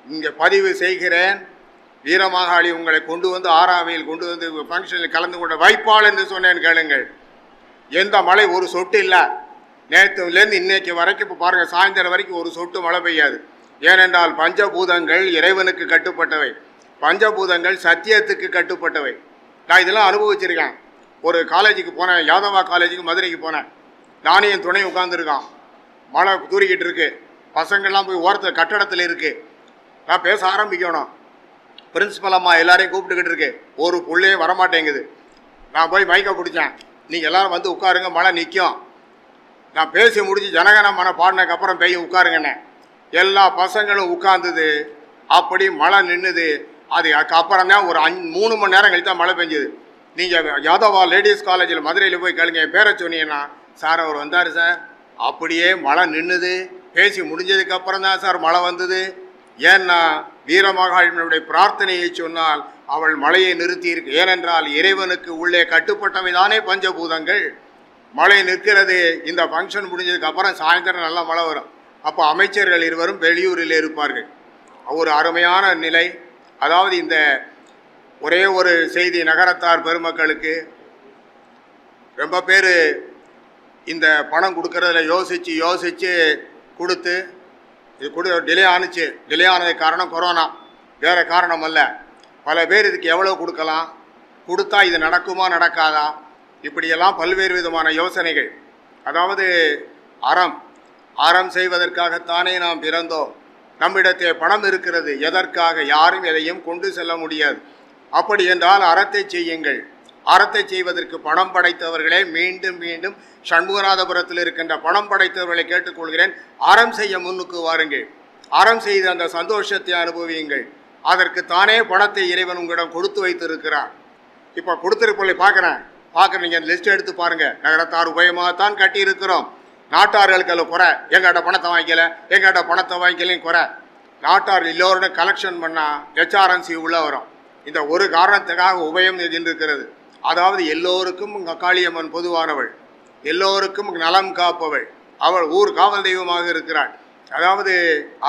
இங்கே பதிவு செய்கிறேன், வீரமாகாளி உங்களை கொண்டு வந்து ஆராவையில் கொண்டு வந்து ஃபங்க்ஷனில் கலந்து கொண்ட வைப்பாள் என்று சொன்னேன். கேளுங்கள், எந்த மழை ஒரு சொட்டு இல்லை. நேற்றுலேருந்து இன்னைக்கு வரைக்கும் இப்போ பாருங்கள், சாயந்தரம் வரைக்கும் ஒரு சொட்டு மழை பெய்யாது. ஏனென்றால் பஞ்சபூதங்கள் இறைவனுக்கு கட்டுப்பட்டவை, பஞ்சபூதங்கள் சத்தியத்துக்கு கட்டுப்பட்டவை. நான் இதெல்லாம் அனுபவிச்சிருக்கேன். ஒரு காலேஜுக்கு போனேன், யாதவா காலேஜுக்கு மதுரைக்கு போனேன். நானும் என் துணை உட்காந்துருக்கான். மழை தூரிக்கிட்டு இருக்கு, பசங்கள்லாம் போய் ஓரத்தில் கட்டடத்தில் இருக்குது. நான் பேச ஆரம்பிக்கணும். பிரின்ஸிபல் அம்மா எல்லாரையும் கூப்பிட்டுக்கிட்டு இருக்கு. ஒரு புள்ளையே வரமாட்டேங்குது. நான் போய் மைக்கை பிடிச்சேன், நீங்கள் எல்லோரும் வந்து உட்காருங்க, மழை நிற்கும். நான் பேசி முடிச்சு ஜனகணமன பாடினதுக்கப்புறம் பெய்யும் உட்காருங்கண்ணே. எல்லா பசங்களும் உட்கார்ந்தது. அப்படி மழை நின்றுது. அதுக்கப்புறம் தான் ஒரு 3 மணி நேரம் கழித்து தான் மழை பெஞ்சுது. நீங்கள் யாதவா லேடிஸ் காலேஜில் மதுரையில் போய் கேளுங்க, என் பேரை சொன்னீங்கன்னா, சார் அவர் வந்தார் சார், அப்படியே மழை நின்றுது. பேசி முடிஞ்சதுக்கப்புறம் தான் சார் மழை வந்தது. ஏன்னா வீரமகாளினுடைய பிரார்த்தனையை சொன்னால் அவள் மழையை நிறுத்தி இருக்கு. ஏனென்றால் இறைவனுக்கு உள்ளே கட்டுப்பட்டவை தானே பஞ்சபூதங்கள். மழை நிற்கிறது. இந்த ஃபங்க்ஷன் முடிஞ்சதுக்கு அப்புறம் சாயந்தரம் நல்லா மழை வரும். அப்போ அமைச்சர்கள் இருவரும் வெளியூரில் இருப்பார்கள். ஒரு அருமையான நிலை. அதாவது இந்த ஒரே ஒரு செய்தி நகரத்தார் பெருமக்களுக்கு, ரொம்ப பேர் இந்த பணம் கொடுக்கறதுல யோசித்து கொடுத்து இது டிலே ஆணுச்சு. டிலே ஆனதுக்கு காரணம் கொரோனா, வேறு காரணம் அல்ல. பல பேர் இதுக்கு எவ்வளோ கொடுக்கலாம், கொடுத்தா இது நடக்குமா நடக்காதா, இப்படியெல்லாம் பல்வேறு விதமான யோசனைகள். அதாவது அறம் செய்வதற்காகத்தானே நாம் பிறந்தோம். நம்மிடத்தே பணம் இருக்கிறது, எதற்காக? யாரும் எதையும் கொண்டு செல்ல முடியாது. அப்படி என்றால் அறத்தை செய்யுங்கள். அறத்தை செய்வதற்கு பணம் படைத்தவர்களே, மீண்டும் மீண்டும் சண்முகநாதபுரத்தில் இருக்கின்ற பணம் படைத்தவர்களை கேட்டுக்கொள்கிறேன், அறம் செய்ய முன்னுக்கு வாருங்கள். அறம் செய்து அந்த சந்தோஷத்தை அனுபவியுங்கள். அதற்கு தானே பணத்தை இறைவன் உங்களிடம் கொடுத்து வைத்திருக்கிறார். இப்போ கொடுத்துருப்பதை பார்க்குறேன், நீங்கள் லிஸ்ட் எடுத்து பாருங்கள். நகரத்தார் உபயமாகத்தான் கட்டி இருக்கிறோம். நாட்டார்களுக்கு அதில் குறை, எங்கிட்ட பணத்தை வாங்கிக்கலையும் குறை. நாட்டார் எல்லோரும் கலெக்ஷன் பண்ணால் ஹெச்ஆர்என்சி உள்ளே வரும். இந்த ஒரு காரணத்துக்காக உபயம் இருக்கிறது. அதாவது எல்லோருக்கும் காளியம்மன் பொதுவானவள், எல்லோருக்கும் நலம் காப்பவள், அவள் ஊர் காவல் தெய்வமாக இருக்கிறாள். அதாவது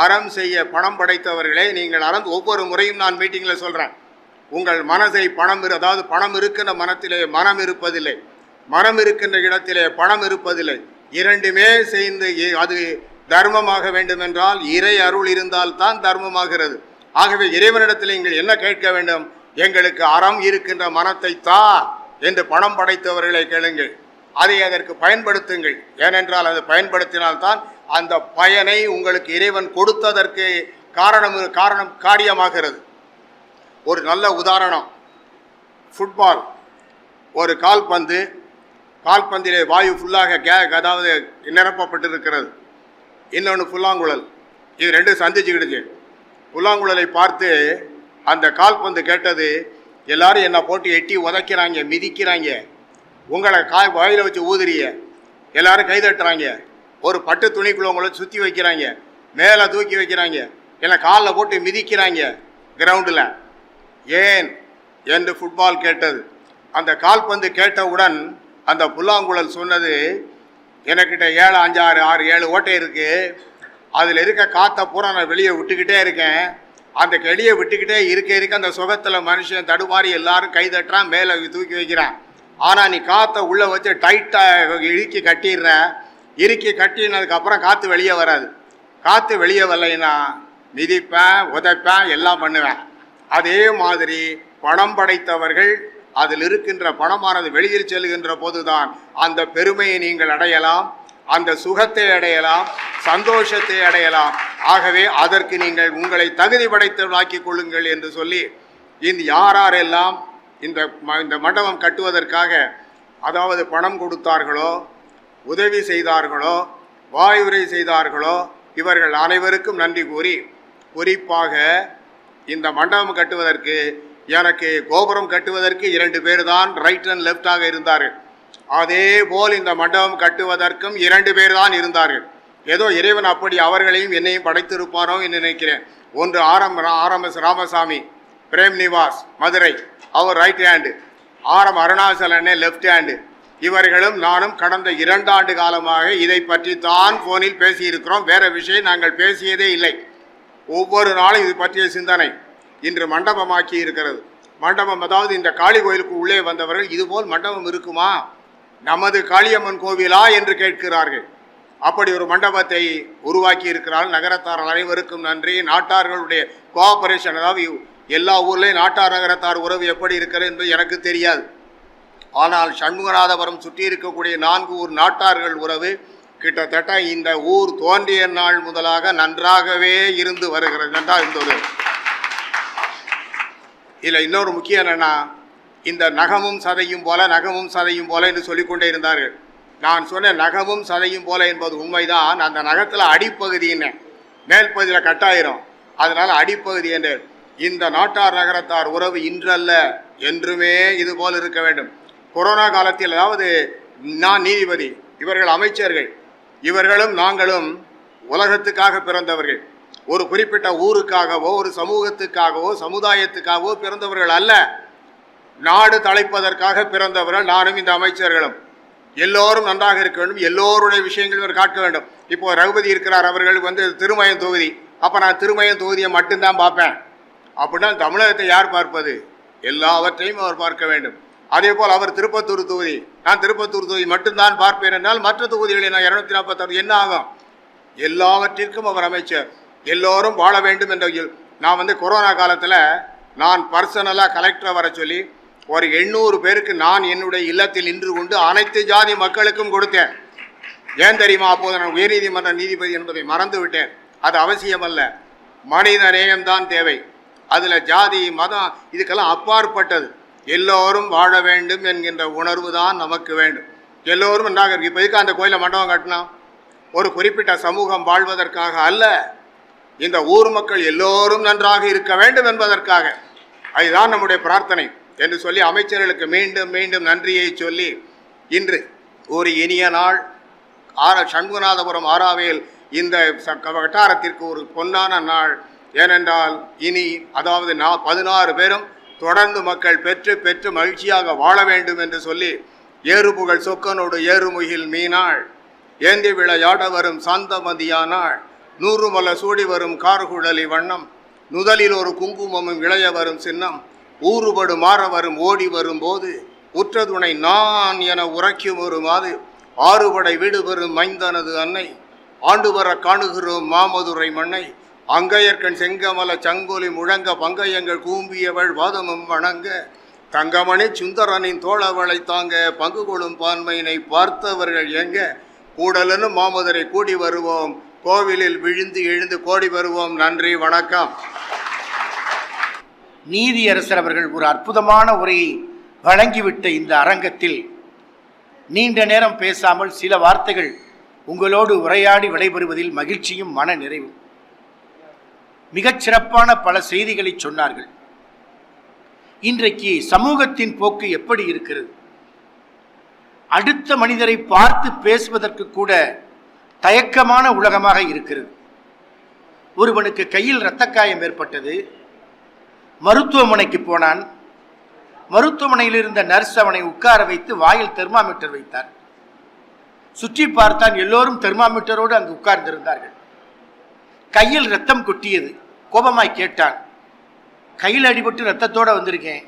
அறம் செய்ய பணம் படைத்தவர்களே, நீங்கள் ஒவ்வொரு முறையும் நான் மீட்டிங்கில் சொல்கிறேன், உங்கள் மனதை அதாவது பணம் இருக்கின்ற மனத்திலே மனம் இருப்பதில்லை, மனம் இருக்கின்ற இடத்திலே பணம் இருப்பதில்லை. இரண்டுமே சேர்ந்து அது தர்மமாக வேண்டுமென்றால் இறை அருள் இருந்தால்தான் தர்மமாகிறது. ஆகவே இறைவனிடத்தில் நீங்கள் என்ன கேட்க வேண்டும்? எங்களுக்கு அறம் இருக்கின்ற மனத்தை தா என்று பணம் படைத்தவர்களை கேளுங்கள். அதை அதற்கு பயன்படுத்துங்கள். ஏனென்றால் அது பயன்படுத்தினால்தான் அந்த பயனை உங்களுக்கு இறைவன் கொடுத்ததற்கு காரியமாகிறது. ஒரு நல்ல உதாரணம், ஃபுட்பால். ஒரு கால்பந்திலே வாயு ஃபுல்லாக அதாவது நிரப்பப்பட்டிருக்கிறது. இன்னொன்று புல்லாங்குழல். இது ரெண்டும் சந்திச்சுக்கிடுச்சு. புல்லாங்குழலை பார்த்து அந்த கால்பந்து கேட்டது, எல்லாரும் என்னை போட்டு எட்டி உதைக்கிறாங்க, மிதிக்கிறாங்க, உங்களை வாயில் வச்சு ஊதுறிய, எல்லாரும் கைதட்டுறாங்க, ஒரு பட்டு துணிக்குள்ள உங்களை சுற்றி வைக்கிறாங்க, மேலே தூக்கி வைக்கிறாங்க, என்னை காலில் போட்டு மிதிக்கிறாங்க கிரவுண்டில், ஏன் என்று ஃபுட்பால் கேட்டது. அந்த கால்பந்து கேட்டவுடன் அந்த புல்லாங்குழல் சொன்னது, எனக்கிட்ட 7 5 6 6 7 ஓட்டை இருக்குது, அதில் இருக்க காற்றை பூரா நான் வெளியே விட்டுக்கிட்டே இருக்கேன். அந்த வெளியே விட்டுக்கிட்டே இருக்க அந்த சுகத்தில் மனுஷன் தடுமாறி எல்லாரும் கை தட்டுறான், மேலே தூக்கி வைக்கிறான். ஆனால் நீ காற்றை உள்ளே வச்சு டைட்டாக இறுக்கி கட்டினதுக்கப்புறம் காற்று வெளியே வராது. காற்று வெளியே வரலைன்னா மிதிப்பேன், உதைப்பேன், எல்லாம் பண்ணுவேன். அதே மாதிரி பணம் படைத்தவர்கள், அதில் இருக்கின்ற பணமானது வெளியில் செல்கின்ற போதுதான் அந்த பெருமையை நீங்கள் அடையலாம், அந்த சுகத்தை அடையலாம், சந்தோஷத்தை அடையலாம். ஆகவே அதற்கு நீங்கள் உங்களை தகுதி படைத்தவர்களாக்கிக் கொள்ளுங்கள் என்று சொல்லி, இந்த யாரெல்லாம் இந்த மண்டபம் கட்டுவதற்காக அதாவது பணம் கொடுத்தார்களோ, உதவி செய்தார்களோ, வாயுரை செய்தார்களோ, இவர்கள் அனைவருக்கும் நன்றி கூறி, குறிப்பாக இந்த மண்டபம் கட்டுவதற்கு எனக்கு கோபுரம் கட்டுவதற்கு 2 பேர் தான் ரைட் அண்ட் லெஃப்டாக இருந்தார்கள். அதே போல் இந்த மண்டபம் கட்டுவதற்கும் 2 பேர் தான் இருந்தார்கள். ஏதோ இறைவன் அப்படி அவர்களையும் என்னையும் படைத்திருப்பாரோ என்று நினைக்கிறேன். ஒன்று RMS ராமசாமி, பிரேம் நிவாஸ் மதுரை, அவர் ரைட் ஹேண்டு, அருணாசலனே லெஃப்ட் ஹேண்டு. இவர்களும் நானும் கடந்த 2 ஆண்டு காலமாக இதை பற்றி தான் ஃபோனில் பேசியிருக்கிறோம். வேறு விஷயம் நாங்கள் பேசியதே இல்லை. ஒவ்வொரு நாளும் இது பற்றிய சிந்தனை. இன்று மண்டபமாக்கி இருக்கிறது. மண்டபம் அதாவது இந்த காளி கோயிலுக்கு உள்ளே வந்தவர்கள் இதுபோல் மண்டபம் இருக்குமா, நமது காளியம்மன் கோவிலா என்று கேட்கிறார்கள். அப்படி ஒரு மண்டபத்தை உருவாக்கி இருக்கிறார்கள். நகரத்தார் அனைவருக்கும் நன்றி. நாட்டார்களுடைய கோஆபரேஷன், அதாவது எல்லா ஊர்லேயும் நாட்டார் நகரத்தார் உறவு எப்படி இருக்கிறது என்பது எனக்கு தெரியாது. ஆனால் சண்முகநாதபுரம் சுற்றி இருக்கக்கூடிய 4 ஊர் நாட்டார்கள் உறவு கிட்டத்தட்ட இந்த ஊர் தோன்றிய நாள் முதலாக நன்றாகவே இருந்து வருகிறது. நன்றாக இருந்தது. இதில் இன்னொரு முக்கியம் என்னென்னா, இந்த நகமும் சதையும் போல என்று சொல்லிக்கொண்டே இருந்தார்கள். நான் சொன்ன நகமும் சதையும் போல என்பது உண்மைதான். அந்த நகத்தில் அடிப்பகுதி என்ன, மேல் பகுதியில் கட்டாயிரும், அதனால் அடிப்பகுதி என்று. இந்த நாட்டார் நகரத்தார் உறவு இன்றல்ல, என்றுமே இது போல் இருக்க வேண்டும். கொரோனா காலத்தில், அதாவது நான் நீதிபதி, இவர்கள் அமைச்சர்கள், இவர்களும் நாங்களும் உலகத்துக்காக பிறந்தவர்கள். ஒரு குறிப்பிட்ட ஊருக்காகவோ ஒரு சமூகத்துக்காகவோ சமுதாயத்துக்காகவோ பிறந்தவர்கள் அல்ல. நாடு தலைப்பதற்காக பிறந்தவர்கள் நானும் இந்த அமைச்சர்களும். எல்லோரும் நன்றாக இருக்க வேண்டும், எல்லோருடைய விஷயங்களும் காட்ட வேண்டும். இப்போ ரகுபதி இருக்கிறார், அவர்கள் திருமயம் தொகுதி. அப்போ நான் திருமயம் தொகுதியை மட்டும்தான் பார்ப்பேன் அப்படின்னா தமிழகத்தை யார் பார்ப்பது? எல்லாவற்றையும் அவர் பார்க்க வேண்டும். அதே போல் அவர் திருப்பத்தூர் தொகுதி, நான் திருப்பத்தூர் தொகுதி மட்டும்தான் பார்ப்பேன் என்றால் மற்ற தொகுதிகளை நான் 246 என்ன ஆகும்? எல்லாவற்றிற்கும் அவர் அமைச்சர். எல்லோரும் வாழ வேண்டும் என்ற நான் கொரோனா காலத்தில் நான் பர்சனலாக கலெக்டரை வர சொல்லி ஒரு 800 பேருக்கு நான் என்னுடைய இல்லத்தில் நின்று கொண்டு அனைத்து ஜாதி மக்களுக்கும் கொடுத்தேன். ஏன் தெரியுமா? அப்போது நான் உயர்நீதிமன்ற நீதிபதி என்பதை மறந்து விட்டேன். அது அவசியமல்ல. மனித நேயம்தான் தேவை. அதில் ஜாதி மதம் இதுக்கெல்லாம் அப்பாற்பட்டது. எல்லோரும் வாழ வேண்டும் என்கின்ற உணர்வு தான் நமக்கு வேண்டும். எல்லோரும் நன்றாக இருக்கு. இப்போ எதுக்கு அந்த கோயிலை மண்டபம் கட்டினா? ஒரு குறிப்பிட்ட சமூகம் வாழ்வதற்காக அல்ல, இந்த ஊர் மக்கள் எல்லோரும் நன்றாக இருக்க வேண்டும் என்பதற்காக. அதுதான் நம்முடைய பிரார்த்தனை என்று சொல்லி அமைச்சர்களுக்கு மீண்டும் மீண்டும் நன்றியை சொல்லி, இன்று ஒரு இனிய நாள். சண்முகநாதபுரம் ஆராவேல் இந்த வட்டாரத்திற்கு ஒரு பொன்னான நாள். ஏனென்றால் இனி அதாவது 16 பேரும் தொடர்ந்து மக்கள் பெற்று பெற்று மகிழ்ச்சியாக வாழ வேண்டும் என்று சொல்லி, ஏறுபுகழ் சொக்கனோடு ஏறுமுகில் மீனாள், ஏந்தி விளையாட வரும் சாந்தமதியானாள், 100 மல சூடி வரும் கார்குழலி வண்ணம், நுதலில் ஒரு குங்குமமும் இளைய வரும் சின்னம், ஊறுபடு மாற வரும் ஓடி வரும் போது, உற்றதுணை நான் என உரைக்கும் ஒரு மாது, ஆறுபடை வீடு பெறும் மைந்தனது அன்னை, ஆண்டு வர காணுகிறோம் மாமதுரை மண்ணை, அங்கையர்கண் செங்கமல சங்கொலி முழங்க பங்கையங்கள் கூம்பியவள் வாதமும் வணங்க, தங்கமணி சுந்தரனின் தோளவளை தாங்க பங்கு கொள்ளும் பான்மையினை பார்த்தவர்கள் எங்க, கூடலனும் மாமதுரை கூடி வருவோம், கோவிலில் விழுந்து எழுந்து கோடி வருவோம். நன்றி, வணக்கம். நீதியரசர் அவர்கள் ஒரு அற்புதமான உரையை வழங்கிவிட்ட இந்த அரங்கத்தில் நீண்ட நேரம் பேசாமல் சில வார்த்தைகள் உங்களோடு உரையாடி விடைபெறுவதில் மகிழ்ச்சியும் மன நிறைவும். மிகச் சிறப்பான பல செய்திகளை சொன்னார்கள். இன்றைக்கு சமூகத்தின் போக்கு எப்படி இருக்கிறது? அடுத்த மனிதரை பார்த்து பேசுவதற்கு கூட தயக்கமான உலகமாக இருக்கிறது. ஒருவனுக்கு கையில் இரத்தக்காயம் ஏற்பட்டது, மருத்துவமனைக்கு போனான். மருத்துவமனையில் இருந்த நர்ஸ் அவனை உட்கார வைத்து வாயில் தெர்மாமீட்டர் வைத்தார். சுற்றி பார்த்தான், எல்லோரும் தெர்மாமீட்டரோடு அங்கு உட்கார்ந்திருந்தார்கள். கையில் ரத்தம் கொட்டியது. கோபமாய் கேட்டான், கையில் அடிபட்டு ரத்தத்தோடு வந்திருக்கேன்,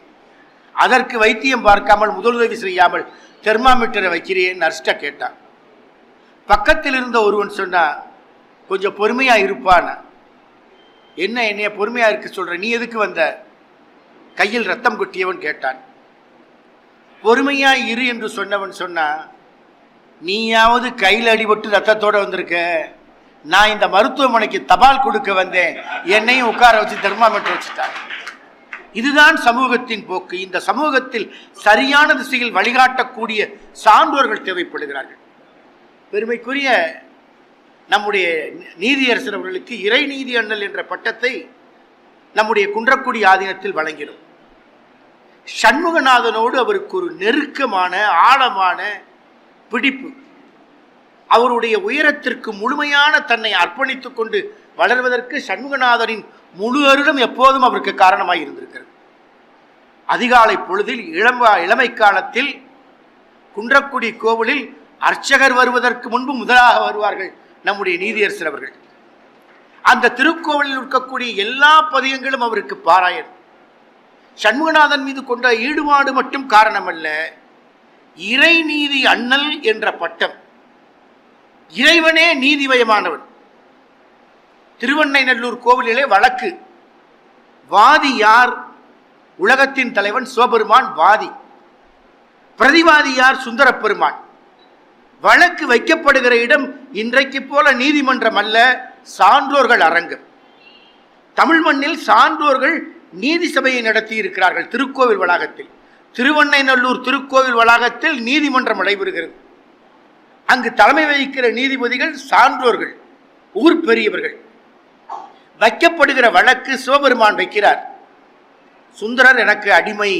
அதற்கு வைத்தியம் பார்க்காமல் முதலுதவி செய்யாமல் தெர்மாமீட்டரை வைக்கிறேன் நர்ஸ்ட கேட்டான். பக்கத்தில் இருந்த ஒருவன் சொன்னா, கொஞ்சம் பொறுமையா இருப்பான். என்ன என்னைய பொறுமையா இருக்க சொல்ற, நீ எதுக்கு வந்த? கையில் ரத்தம் கொட்டியவன் கேட்டான். பொறுமையா இரு என்று சொன்னவன் சொன்னா, நீயாவது கையில் அடிபட்டு ரத்தத்தோடு வந்திருக்க, நான் இந்த மருத்துவமனைக்கு தபால் கொடுக்க வந்தேன், என்னையும் உட்கார வச்சு தெர்மாமீட்டர் வச்சுட்டான். இதுதான் சமூகத்தின் போக்கு. இந்த சமூகத்தில் சரியான திசையில் வழிகாட்டக்கூடிய சான்றோர்கள் தேவைப்படுகிறார்கள். பெருமைக்குரிய நம்முடைய நீதியரசர் அவர்களுக்கு இறை நீதி அண்ணல் என்ற பட்டத்தை நம்முடைய குன்றக்குடி ஆதீனத்தில் வழங்கினோம். சண்முகநாதனோடு அவருக்கு ஒரு நெருக்கமான ஆழமான பிடிப்பு. அவருடைய உயரத்திற்கு முழுமையான தன்னை அர்ப்பணித்துக் கொண்டு வளர்வதற்கு சண்முகநாதனின் முழு அருளும் எப்போதும் அவருக்கு காரணமாக இருந்திருக்கிறது. அதிகாலை பொழுதில் இளமை காலத்தில் குன்றக்குடி கோவிலில் அர்ச்சகர் வருவதற்கு முன்பு முதலாக வருவார்கள் நம்முடைய நீதியரசர் அவர்கள். அந்த திருக்கோவிலில் இருக்கக்கூடிய எல்லா பதியங்களும் அவருக்கு பாராயணம். சண்முகநாதன் மீது கொண்ட ஈடுபாடு மட்டும் காரணமல்ல, இறை நீதி அண்ணல் என்ற பட்டம். இறைவனே நீதிமயமானவன். திருவண்ணைநல்லூர் கோவிலிலே வழக்கு. வாதி யார்? உலகத்தின் தலைவன் சிவபெருமான் வாதி. பிரதிவாதி யார்? சுந்தர பெருமான். வழக்கு வைக்கப்படுகிற இடம் இன்றைக்கு போல நீதிமன்றம் அல்ல, சான்றோர்கள் அரங்கம். தமிழ் மண்ணில் சான்றோர்கள் நீதி சபையை நடத்தி இருக்கிறார்கள். திருக்கோவில் வளாகத்தில், திருவண்ணைநல்லூர் திருக்கோவில் வளாகத்தில் நீதிமன்றம் நடைபெறுகிறது. அங்கு தலைமை வகிக்கிற நீதிபதிகள் சான்றோர்கள், ஊர் பெரியவர்கள். வைக்கப்படுகிற வழக்கு சிவபெருமான் வைக்கிறார். சுந்தரர் எனக்கு அடிமை.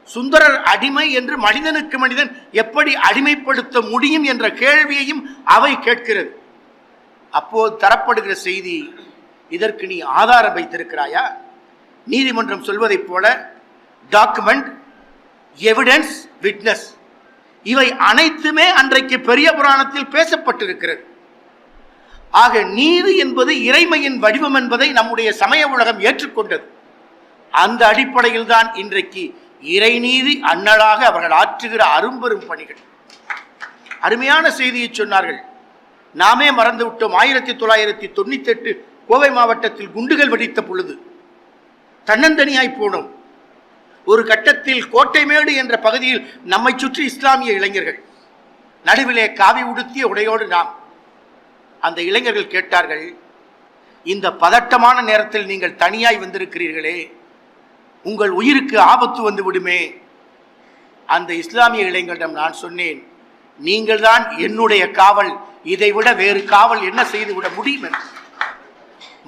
சுந்தரர் அடிமை என்று மனிதனுக்கு மனிதன் எப்படி அடிமைப்படுத்த முடியும் என்ற கேள்வியையும் அவை கேட்கிறது. அப்போது தரப்படுகிற செய்தி, இதற்கு நீ ஆதாரம் வைத்திருக்கிறாயா? நீதிமன்றம் சொல்வதைப் போல டாக்குமெண்ட், எவிடன்ஸ், விட்னஸ், இவை அனைத்துமே அன்றைக்கு பெரிய புராணத்தில் பேசப்பட்டிருக்கிறது. ஆக நீதி என்பது இறைமையின் வடிவம் என்பதை நம்முடைய சமய உலகம் ஏற்றுக்கொண்டது. அந்த அடிப்படையில் தான் இன்றைக்கு இறைநீதி அண்ணலாக அவர்கள் ஆற்றுகிற அரும்பெரும் பணிகள். அருமையான செய்தியை சொன்னார்கள். நாமே மறந்து விட்டோம். 1998 கோவை மாவட்டத்தில் குண்டுகள் வெடித்த பொழுது தன்னந்தனியாய் போனோம். ஒரு கட்டத்தில் கோட்டைமேடு என்ற பகுதியில் நம்மை சுற்றி இஸ்லாமிய இளைஞர்கள், நடுவிலே காவி உடுத்திய உடையோடு நாம். அந்த இளைஞர்கள் கேட்டார்கள், இந்த பதட்டமான நேரத்தில் நீங்கள் தனியாய் வந்திருக்கிறீர்களே, உங்கள் உயிருக்கு ஆபத்து வந்து விடுமே. அந்த இஸ்லாமிய இளைஞரிடம் நான் சொன்னேன், நீங்கள் தான் என்னுடைய காவல், இதைவிட வேறு காவல் என்ன செய்துவிட முடியும் என்று.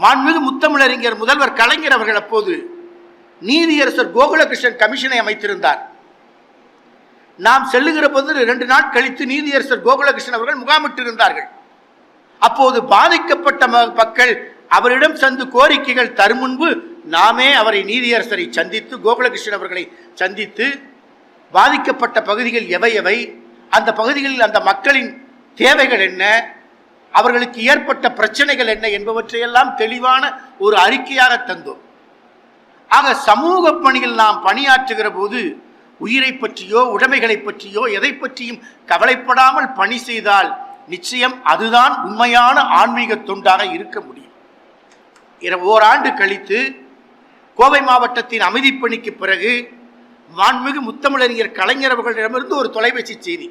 மாண்புமிகு முத்தமிழறிஞர் முதல்வர் கலைஞர் அவர்கள் அப்போது நீதியரசர் கோகுலகிருஷ்ணன் கமிஷனை அமைத்திருந்தார். நாம் செல்லுகிற போது 2 நாள் கழித்து நீதியரசர் கோகுலகிருஷ்ணன் அவர்கள் முகாமிட்டிருந்தார்கள். அப்போது பாதிக்கப்பட்ட மக்கள் அவரிடம் சென்று கோரிக்கைகள் தரும் முன்பு நாமே அவரை நீதியரசரை சந்தித்து, கோகுலகிருஷ்ணன் அவர்களை சந்தித்து, பாதிக்கப்பட்ட பகுதிகள் எவை எவை, அந்த பகுதிகளில் அந்த மக்களின் தேவைகள் என்ன, அவர்களுக்கு ஏற்பட்ட பிரச்சனைகள் என்ன என்பவற்றையெல்லாம் தெளிவான ஒரு அறிக்கையாக தந்தோம். ஆக சமூக பணியில் நாம் பணியாற்றுகிற போது உயிரை பற்றியோ உடைமைகளை பற்றியோ எதை பற்றியும் கவலைப்படாமல் பணி செய்தால் நிச்சயம் அதுதான் உண்மையான ஆன்மீக தொண்டாக இருக்க முடியும். ஓராண்டு கழித்து கோவை மாவட்டத்தின் அமைதிப்பணிக்கு பிறகு மாண்புமிகு முத்தமிழறிஞர் கலைஞர் அவர்களிடமிருந்து ஒரு தொலைபேசி செய்தி.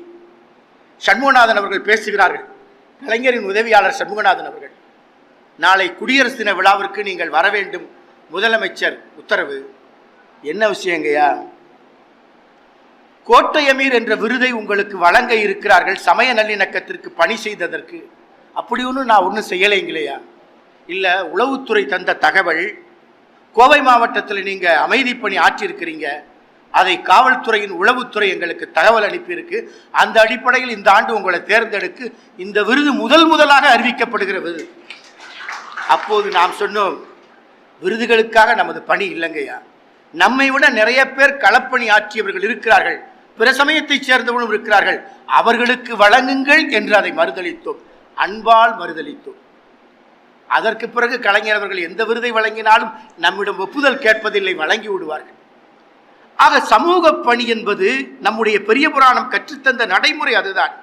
சண்முகநாதன் அவர்கள் பேசுகிறார்கள். கலைஞரின் உதவியாளர் சண்முகநாதன் அவர்கள், நாளை குடியரசு தின விழாவிற்கு நீங்கள் வர வேண்டும், முதலமைச்சர் உத்தரவு. என்ன விஷயங்கய்யா? கோட்டை அமீர் என்ற விருதை உங்களுக்கு வழங்க இருக்கிறார்கள் சமய நல்லிணக்கத்திற்கு பணி செய்ததற்கு. அப்படி ஒன்றும் நான் ஒன்றும் செய்யலைங்களையா? இல்லை, உளவுத்துறை தந்த தகவல், கோவை மாவட்டத்தில் நீங்கள் அமைதிப்பணி ஆற்றியிருக்கிறீங்க, அதை காவல்துறையின் உளவுத்துறை எங்களுக்கு தகவல் அனுப்பியிருக்கு. அந்த அடிப்படையில் இந்த ஆண்டு உங்களை தேர்ந்தெடுக்கு இந்த விருது முதலாக அறிவிக்கப்படுகிற விருது. அப்போது நாம் சொன்னோம், விருதுகளுக்காக நமது பணி இல்லைங்கய்யா, நம்மை விட நிறைய பேர் களப்பணி ஆற்றியவர்கள் இருக்கிறார்கள், பிற சமயத்தைச் சேர்ந்தவர்களும் இருக்கிறார்கள், அவர்களுக்கு வழங்குங்கள் என்று அதை மறுதளித்தோம், அன்பால் மறுதளித்தோம். அதற்கு பிறகு கலைஞர் அவர்கள் எந்த விருதை வழங்கினாலும் நம்மிடம் ஒப்புதல் கேட்பதில்லை, வழங்கி விடுவார்கள். ஆக சமூக பணி என்பது நம்முடைய பெரிய புராணம் கற்றுத்தந்த நடைமுறை அதுதான்.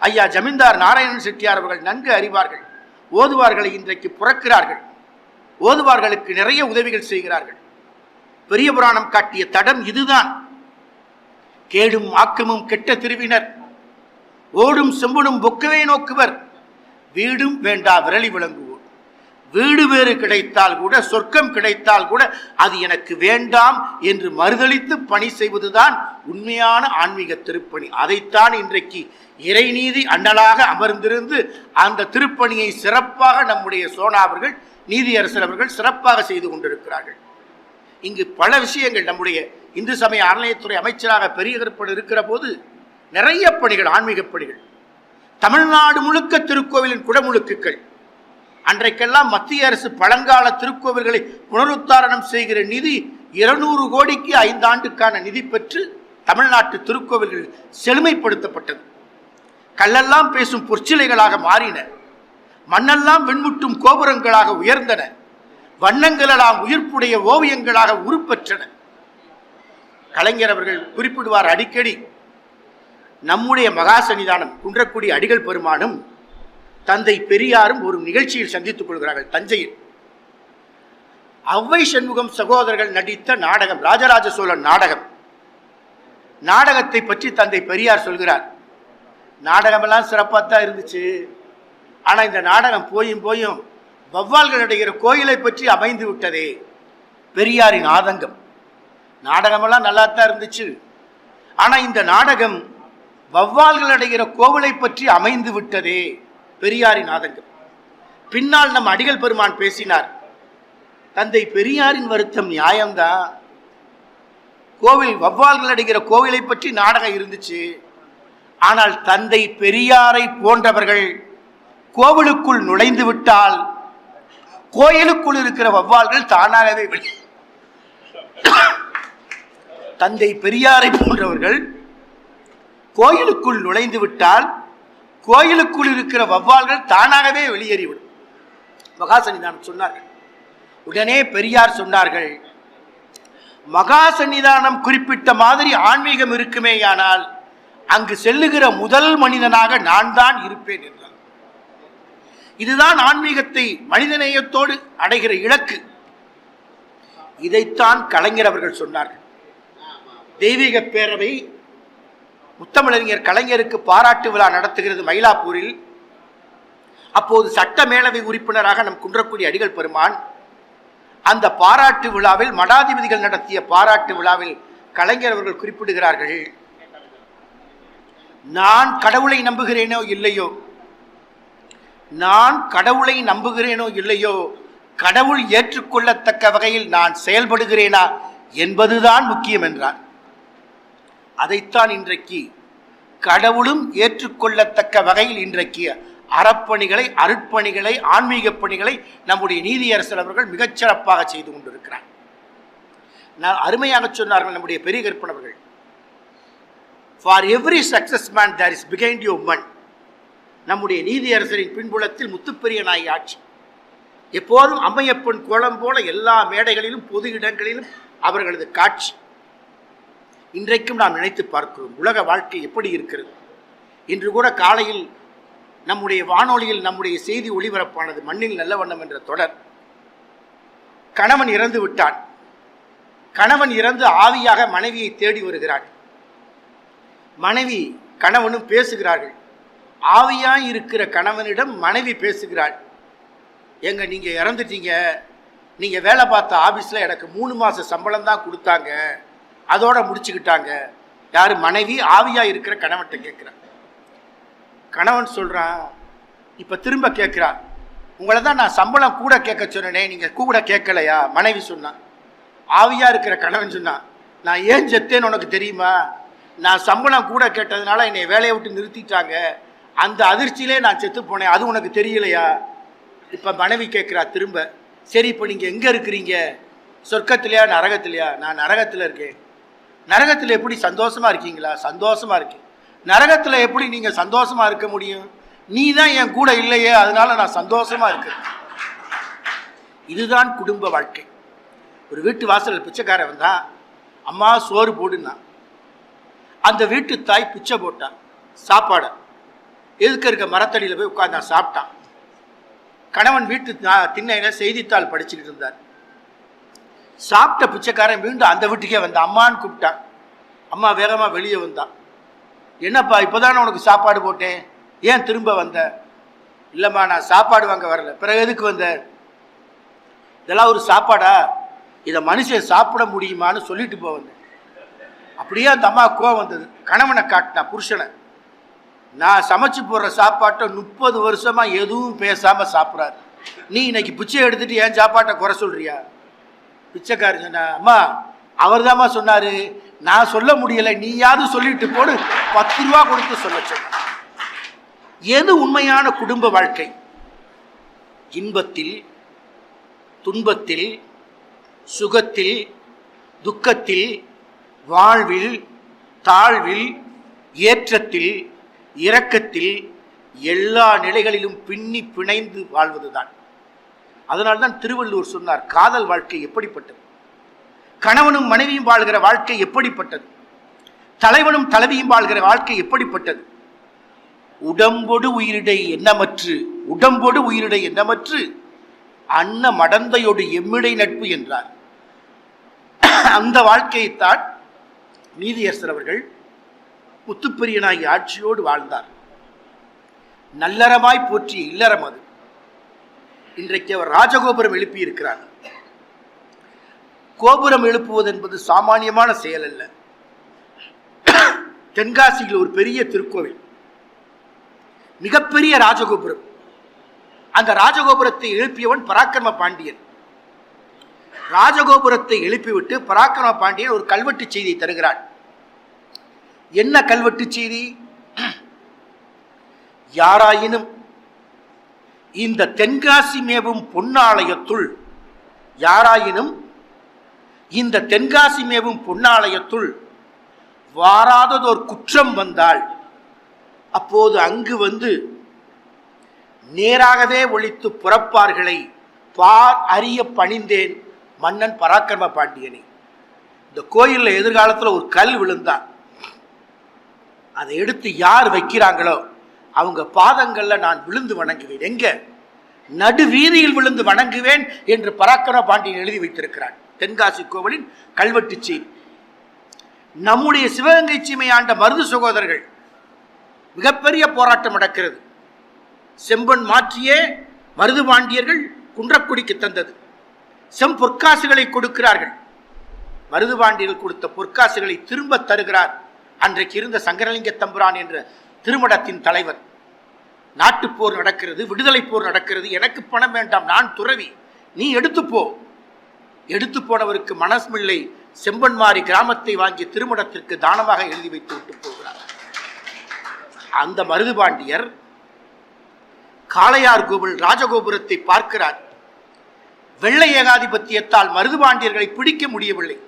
ஐயா ஜமீன்தார் நாராயணன் செட்டியார் அவர்கள் நன்கு அறிவார்கள். ஓதுவார்களை இன்றைக்கு புறக்கிறார்கள், ஓதுவார்களுக்கு நிறைய உதவிகள் செய்கிறார்கள். பெரிய புராணம் காட்டிய தடம் இதுதான். கேடும் ஆக்கமும் கெட்ட திருவினர், ஓடும் செம்புடும் பொக்கவே நோக்குவர், வீடும் வேண்டா விரலி விளங்குவோர். வீடு வேறு கிடைத்தால் கூட, சொர்க்கம் கிடைத்தால் கூட அது எனக்கு வேண்டாம் என்று மறுதளித்து பணி செய்வதுதான் உண்மையான ஆன்மீக திருப்பணி. அதைத்தான் இன்றைக்கு இறைநீதி அண்ணலாக அமர்ந்திருந்து அந்த திருப்பணியை சிறப்பாக நம்முடைய சோனா அவர்கள், நீதியரசர் அவர்கள் சிறப்பாக செய்து கொண்டிருக்கிறார்கள். இங்கு பல விஷயங்கள், நம்முடைய இந்து சமய அறநிலையத்துறை அமைச்சராக பெரிய கருப்பன் இருக்கிற போது நிறைய பணிகள், ஆன்மீக பணிகள், தமிழ்நாடு முழுக்க திருக்கோவிலின் குடமுழுக்குகள். அன்றைக்கெல்லாம் மத்திய அரசு பழங்கால திருக்கோவில்களை புனருத்தாரணம் செய்கிற நிதி 200 கோடிக்கு 5 ஆண்டுக்கான நிதி பெற்று தமிழ்நாட்டு திருக்கோவில்கள் செழுமைப்படுத்தப்பட்டது. கல்லெல்லாம் பேசும் பொற்சிலைகளாக மாறின, மண்ணெல்லாம் வெண்முட்டும் கோபுரங்களாக உயர்ந்தன, வண்ணங்களெல்லாம் உயிர்ப்புடைய ஓவியங்களாக உருப்பெற்றன. கலைஞர் அவர்கள் குறிப்பிடுவார் அடிக்கடி, நம்முடைய மகா சன்னிதானம் குன்றக்குடி அடிகள் பெருமானும் தந்தை பெரியாரும் ஒரு நிகழ்ச்சியில் சந்தித்துக் கொள்கிறார்கள் தஞ்சையில். ஔவை சண்முகம் சகோதரர்கள் நடித்த நாடகம், ராஜராஜ சோழன் நாடகம். நாடகத்தை பற்றி தந்தை பெரியார் சொல்கிறார், நாடகமெல்லாம் சிறப்பாக தான் இருந்துச்சு, ஆனால் இந்த நாடகம் போயும் வௌவால்கள் அடைகிற கோயிலை பற்றி அமைந்து விட்டதே. பெரியாரின் ஆதங்கம். நாடகமெல்லாம் நல்லா தான் இருந்துச்சு, ஆனால் இந்த நாடகம் வௌவால்கள் அடைகிற கோவிலை பற்றி அமைந்து விட்டதே. பெரியாரின் ஆதங்கம். பின்னால் நம் அடிகள் பெருமான் பேசினார், தந்தை பெரியாரின் வருத்தம் நியாயம்தான், கோவில் வௌவால்கள் அடைகிற கோவிலை பற்றி நாடகம் இருந்துச்சு, ஆனால் தந்தை பெரியாரை போன்றவர்கள் கோவிலுக்குள் நுழைந்து விட்டால் கோயிலுக்குள் இருக்கிற வௌவால்கள் தானாகவே தந்தை பெரியாரை போன்றவர்கள் கோயிலுக்குள் நுழைந்து விட்டால் கோயிலுக்குள் இருக்கிற வௌவால்கள் தானாகவே வெளியேறிவிடும். மகா சன்னிதானம் சொன்னார்கள். உடனே பெரியார் சொன்னார்கள், மகா சன்னிதானம் குறிப்பிட்ட மாதிரி ஆன்மீகம் இருக்குமேயானால் அங்கு செல்லுகிற முதல் மனிதனாக நான் தான் இருப்பேன் என்றார். இதுதான் ஆன்மீகத்தை மனிதநேயத்தோடு அடைகிற இலக்கு. இதைத்தான் கலைஞர் அவர்கள் சொன்னார்கள். தெய்வீக பேரவை முத்தமிழறிஞர் கலைஞருக்கு பாராட்டு விழா நடத்துகிறது மயிலாப்பூரில். அப்போது சட்ட மேலவை உறுப்பினராக நம் குன்றக்குடி அடிகள் பெருமான் அந்த பாராட்டு விழாவில், மடாதிபதிகள் நடத்திய பாராட்டு விழாவில் கலைஞர் அவர்கள் குறிப்பிடுகிறார்கள், நான் கடவுளை நம்புகிறேனோ இல்லையோ, நான் கடவுளை நம்புகிறேனோ இல்லையோ, கடவுள் ஏற்றுக்கொள்ளத்தக்க வகையில் நான் செயல்படுகிறேனா என்பதுதான் முக்கியம் என்றார். அதைத்தான் இன்றைக்கு கடவுளும் ஏற்றுக்கொள்ளத்தக்க வகையில் இன்றைக்கு அறப்பணிகளை, அருட்பணிகளை, ஆன்மீக பணிகளை நம்முடைய நீதியரசர் அவர்கள் மிகச்சிறப்பாக செய்து கொண்டிருக்கிறார். நான் அருமையாக சொன்னார்கள் நம்முடைய பெரிய கற்பனவர்கள், for every success man there is behind woman. நம்முடைய நீதியரசரின் பின்புலத்தில் முத்துப்பெரிய நாய் ஆட்சி. எப்போதும் அம்மையப்பன் கோலம் போல எல்லா மேடைகளிலும் பொது இடங்களிலும் அவர்களது காட்சி. இன்றைக்கும் நாம் நினைத்து பார்க்கிறோம் உலக வாழ்க்கை எப்படி இருக்கிறது. இன்று கூட காலையில் நம்முடைய வானொலியில் நம்முடைய செய்தி ஒளிபரப்பானது மண்ணில் நல்ல வண்ணம் என்ற தொடர். கணவன் இறந்து விட்டான். கணவன் இறந்து ஆவியாக மனைவியை தேடி வருகிறான். மனைவி கணவனும் பேசுகிறார்கள். ஆவியாய் இருக்கிற கணவனிடம் மனைவி பேசுகிறாள், எங்க நீங்க இறந்துட்டீங்க, நீங்க வேலை பார்த்த ஆபீஸ்ல எனக்கு 3 மாச சம்பளம் தான் கொடுத்தாங்க, அதோட முடிச்சுக்கிட்டாங்க. யாரு? மனைவி ஆவியா இருக்கிற கணவன்கிட்ட கேட்கிறான். கணவன் சொல்றான், இப்ப திரும்ப கேட்கிறான், உங்களை தான் நான் சம்பளம் கூட கேட்க சொன்னேனே, நீங்க கூட கேட்கலையா? மனைவி சொன்னான். ஆவியா இருக்கிற கணவன் சொன்னான், நான் ஏன் செத்தேன்னு உனக்கு தெரியுமா? நான் சம்பளம் கூட கேட்டதுனால என்னை வேலையை விட்டு நிறுத்திட்டாங்க, அந்த அதிர்ச்சியிலே நான் செத்து போனேன், அது உனக்கு தெரியலையா? இப்ப மனைவி கேட்கிறா திரும்ப, சரி இப்ப நீங்க எங்க இருக்கிறீங்க? சொர்க்கத்திலையா நரகத்திலையா? நான் நரகத்துல இருக்கேன். நரகத்துல எப்படி சந்தோஷமா இருக்கீங்களா? சந்தோஷமா இருக்கேன். நரகத்துல எப்படி நீங்க சந்தோஷமா இருக்க முடியும்? நீ தான் என் கூட இல்லையே, அதனால நான் சந்தோஷமா இருக்கேன். இதுதான் குடும்ப வாழ்க்கை. ஒரு வீட்டு வாசலில் பிச்சைக்காரன் வந்தான், அம்மா சோறு போடுன்னா. அந்த வீட்டு தாய் பிச்சை போட்டான் சாப்பாடை, எதுக்கு இருக்க மரத்தடியில் போய் உட்கார்ந்தான், சாப்பிட்டான். கணவன் வீட்டு திண்ணையில செய்தித்தாள் படிச்சுக்கிட்டு இருந்தார். சாப்பிட்ட பிச்சைக்காரன் மீண்டும் அந்த வீட்டுக்கே வந்தான், அம்மான்னு கூப்பிட்டான். அம்மா வேகமா வெளியே வந்தான். என்னப்பா இப்போதானே உனக்கு சாப்பாடு போட்டேன், ஏன் திரும்ப வந்த? இல்லைம்மா நான் சாப்பாடு வாங்க வரல. பிறகு எதுக்கு வந்த? இதெல்லாம் ஒரு சாப்பாடா? இதை மனுஷன் சாப்பிட முடியுமான்னு சொல்லிட்டு போவேன். அப்படியே அந்த அம்மா கோவம் வந்தது. கணவனை காட்டினா, புருஷனை, நான் சமைச்சு போடுற சாப்பாட்டை 30 வருஷமா எதுவும் பேசாம சாப்பிட்றாரு, நீ இன்னைக்கு பிச்சை எடுத்துட்டு என் சாப்பாட்டை குறை சொல்றியா? பிச்சைக்காரன் சொன்னா, அம்மா அவர் தாம்மா சொன்னாரு, நான் சொல்ல முடியல, நீயாவது சொல்லிட்டு போடு, 10 ரூபா கொடுத்து சொல்ல சொன்ன. எது உண்மையான குடும்ப வாழ்க்கை? இன்பத்தில், துன்பத்தில், சுகத்தில், துக்கத்தில், வாழ்வில், தாழ்வில், ஏற்றத்தில், இரக்கத்தில், எல்லா நிலைகளிலும் பின்னி பிணைந்து வாழ்வதுதான். அதனால்தான் திருவள்ளுவர் சொன்னார், காதல் வாழ்க்கை எப்படிப்பட்டது, கணவனும் மனைவியும் வாழ்கிற வாழ்க்கை எப்படிப்பட்டது, தலைவனும் தலைவியும் வாழ்கிற வாழ்க்கை எப்படிப்பட்டது. உடம்பொடு உயிரிடை எண்ணமற்று, உடம்பொடு உயிரிடை எண்ணமற்று அன்ன மடந்தையோடு எம்மிடை நட்பு என்றார். அந்த வாழ்க்கையைத்தான் நீதியரசர் அவர்கள் முத்துப்பெரியனாகி ஆட்சியோடு வாழ்ந்தார். நல்லறமாய் போற்றிய இல்லறம் அது. இன்றைக்கு அவர் ராஜகோபுரம் எழுப்பி இருக்கிறார். கோபுரம் எழுப்புவது என்பது சாமானியமான செயல் அல்ல. தென்காசியில் ஒரு பெரிய திருக்கோவில், மிகப்பெரிய ராஜகோபுரம். அந்த ராஜகோபுரத்தை எழுப்பியவன் பராக்கிரம பாண்டியன். ராஜகோபுரத்தை எழுப்பிவிட்டு பராக்கிரம பாண்டியன் ஒரு கல்வெட்டு செய்தி தருகிறான். என்ன கல்வெட்டு செய்தி? யாராயினும் இந்த தென்காசி மேவும் பொன்னாலயத்துள், யாராயினும் இந்த தென்காசி மேவும் பொன்னாலயத்துள் வாராததோர் குற்றம் வந்தால் அப்போது அங்கு வந்து நேராகவே ஒழித்து புறப்பார்களை பார் அறிய பணிந்தேன் மன்னன் பராக்கிரம பாண்டியனை. இந்த கோயிலில் எதிர்காலத்தில் ஒரு கல் விழுந்தான், அதை எடுத்து யார் வைக்கிறாங்களோ அவங்க பாதங்கள்ல நான் விழுந்து வணங்குவேன். எங்க? நடு வீதியில் விழுந்து வணங்குவேன் என்று பராக்கிரம பாண்டியன் எழுதி வைத்திருக்கிறார். தென்காசி கோவிலின் கல்வெட்டு செய்தி. நம்முடைய சிவகங்கை சீமை ஆண்ட மருது சகோதரர்கள் மிகப்பெரிய போராட்டம் நடக்கிறது. செம்பன் மாற்றியே மருது பாண்டியர்கள் குன்றக்குடிக்கு தந்தது. செம்பொற்காசுகளை கொடுக்கிறார்கள். மருது பாண்டியர்கள் கொடுத்த பொற்காசுகளை திரும்ப தருகிறார் அன்றைக்கு இருந்த சங்கரலிங்க தம்புரான் என்ற திருமடத்தின் தலைவர். நாட்டுப்போர் நடக்கிறது, விடுதலை போர் நடக்கிறது, எனக்கு பணம் வேண்டாம், நான் துறவி, நீ எடுத்துப்போ. எடுத்து போனவருக்கு மனஸ்மில்லை செம்பன்மாரி கிராமத்தை வாங்கி திருமணத்திற்கு தானமாக எழுதி வைத்து விட்டு போகிறார். அந்த மருது பாண்டியர் காளையார் கோவில் ராஜகோபுரத்தை பார்க்கிறார். வெள்ளை ஏகாதிபத்தியத்தால் மருது பாண்டியர்களை பிடிக்க முடியவில்லை.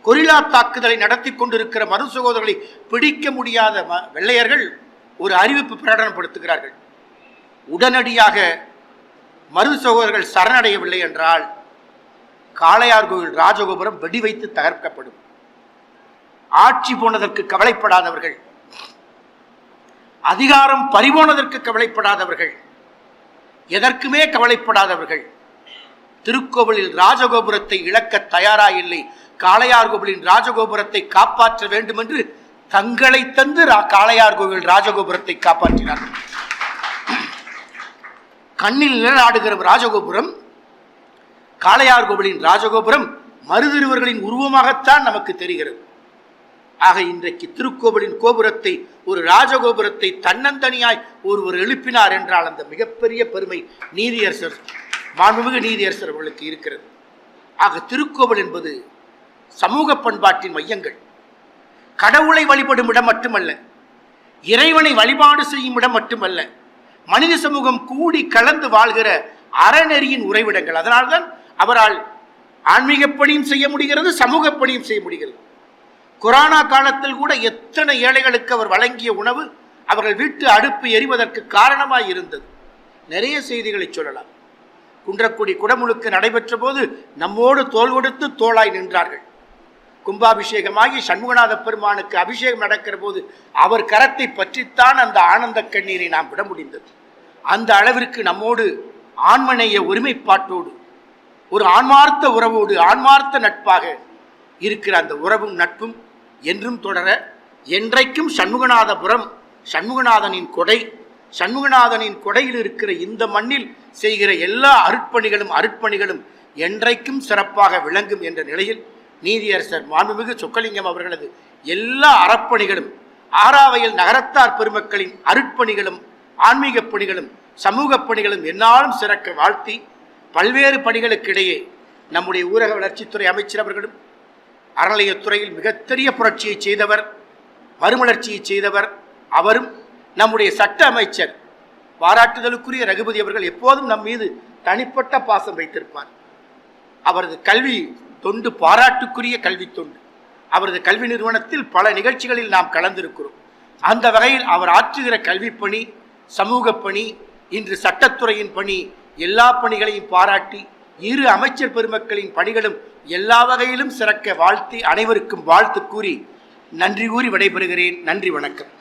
கொரில்லா தாக்குதலை நடத்தி கொண்டிருக்கிற மருது சகோதரர்களை பிடிக்க முடியாத வெள்ளையர்கள் ஒரு அறிவிப்பு பிரகடனப்படுத்துகிறார்கள். உடனடியாக மருது சகோதரர்கள் சரணடையவில்லை என்றால் காளையார் கோவில் ராஜகோபுரம் வெடி வைத்து தகர்க்கப்படும். ஆட்சி போனதற்கு கவலைப்படாதவர்கள், அதிகாரம் பறிபோனதற்கு கவலைப்படாதவர்கள், எதற்குமே கவலைப்படாதவர்கள் திருக்கோவிலில் ராஜகோபுரத்தை இழக்க தயாராயில்லை. காளையார் கோவிலின் ராஜகோபுரத்தை காப்பாற்ற வேண்டும் என்று தங்களை தந்து காளையார் கோவில் ராஜகோபுரத்தை காப்பாற்றினார்கள். கண்ணில் நிழலாடுகிற ராஜகோபுரம், காளையார் கோவிலின் ராஜகோபுரம் மருதிருவர்களின் உருவமாகத்தான் நமக்கு தெரிகிறது. ஆக இன்றைக்கு திருக்கோவிலின் கோபுரத்தை, ஒரு ராஜகோபுரத்தை தன்னந்தனியாய் ஒருவர் எழுப்பினார் என்றால் அந்த மிகப்பெரிய பெருமை நீதியரசர், மாண்புமிகு நீதியரசர் அவர்களுக்கு இருக்கிறது. ஆக திருக்கோவில் என்பது சமூக பண்பாட்டின் மையங்கள். கடவுளை வழிபடும் இடம் மட்டுமல்ல, இறைவனை வழிபாடு செய்யும் இடம் மட்டுமல்ல, மனித சமூகம் கூடி கலந்து வாழ்கிற அறநெறியின் உறைவிடங்கள். அதனால்தான் அவரால் ஆன்மீக பணியும் செய்ய முடிகிறது, சமூக பணியும் செய்ய முடிகிறது. கொரோனா காலத்தில் கூட எத்தனை ஏழைகளுக்கு அவர் வழங்கிய உணவு அவர்கள் வீட்டு அடுப்பு எரிவதற்கு காரணமாய் இருந்தது. நிறைய செய்திகளை சொல்லலாம். குன்றக்குடி குடமுழுக்கு நடைபெற்ற போது நம்மோடு தோள் கொடுத்து தோளாய் நின்றார்கள். கும்பாபிஷேகமாகி சண்முகநாத பெருமானுக்கு அபிஷேகம் நடக்கிற போது அவர் கரத்தை பற்றித்தான் அந்த ஆனந்த கண்ணீரை நாம் விட முடிந்தது. அந்த அளவிற்கு நம்மோடு ஆன்மநேய ஒருமைப்பாட்டோடு, ஒரு ஆன்மார்த்த உறவோடு, ஆன்மார்த்த நட்பாக இருக்கிற அந்த உறவும் நட்பும் என்றும் தொடர, என்றைக்கும் சண்முகநாதபுரம், சண்முகநாதனின் கொடை, சண்முகநாதனின் கொடையில் இருக்கிற இந்த மண்ணில் செய்கிற எல்லா அருட்பணிகளும் என்றைக்கும் சிறப்பாக விளங்கும் என்ற நிலையில் நீதியரசர் மாண்புமிகு சொக்கலிங்கம் அவர்களது எல்லா அறப்பணிகளும், ஆறாவையில் நகரத்தார் பெருமக்களின் அருட்பணிகளும், ஆன்மீக பணிகளும், சமூக பணிகளும் என்னாலும் சிறக்க வாழ்த்தி, பல்வேறு பணிகளுக்கிடையே நம்முடைய ஊரக வளர்ச்சித்துறை அமைச்சர் அவர்களும், அறநிலையத்துறையில் மிகப்பெரிய புரட்சியை செய்தவர், மறுமலர்ச்சியை செய்தவர் அவரும், நம்முடைய சட்ட அமைச்சர் பாராட்டுதலுக்குரிய ரகுபதி அவர்கள் எப்போதும் நம் மீது தனிப்பட்ட பாசம் வைத்திருப்பார். அவரது கல்வி தொண்டு பாராட்டுக்குரிய கல்வி தொண்டு. அவரது கல்வி நிறுவனத்தில் பல நிகழ்ச்சிகளில் நாம் கலந்திருக்கிறோம். அந்த வகையில் அவர் ஆற்றுகிற கல்வி பணி, சமூக பணி, இன்று சட்டத்துறையின் பணி, எல்லா பணிகளையும் பாராட்டி இரு அமைச்சர் பெருமக்களின் பணிகளும் எல்லா வகையிலும் சிறக்க வாழ்த்தி அனைவருக்கும் வாழ்த்து கூறி நன்றி கூறி விடைபெறுகிறேன். நன்றி, வணக்கம்.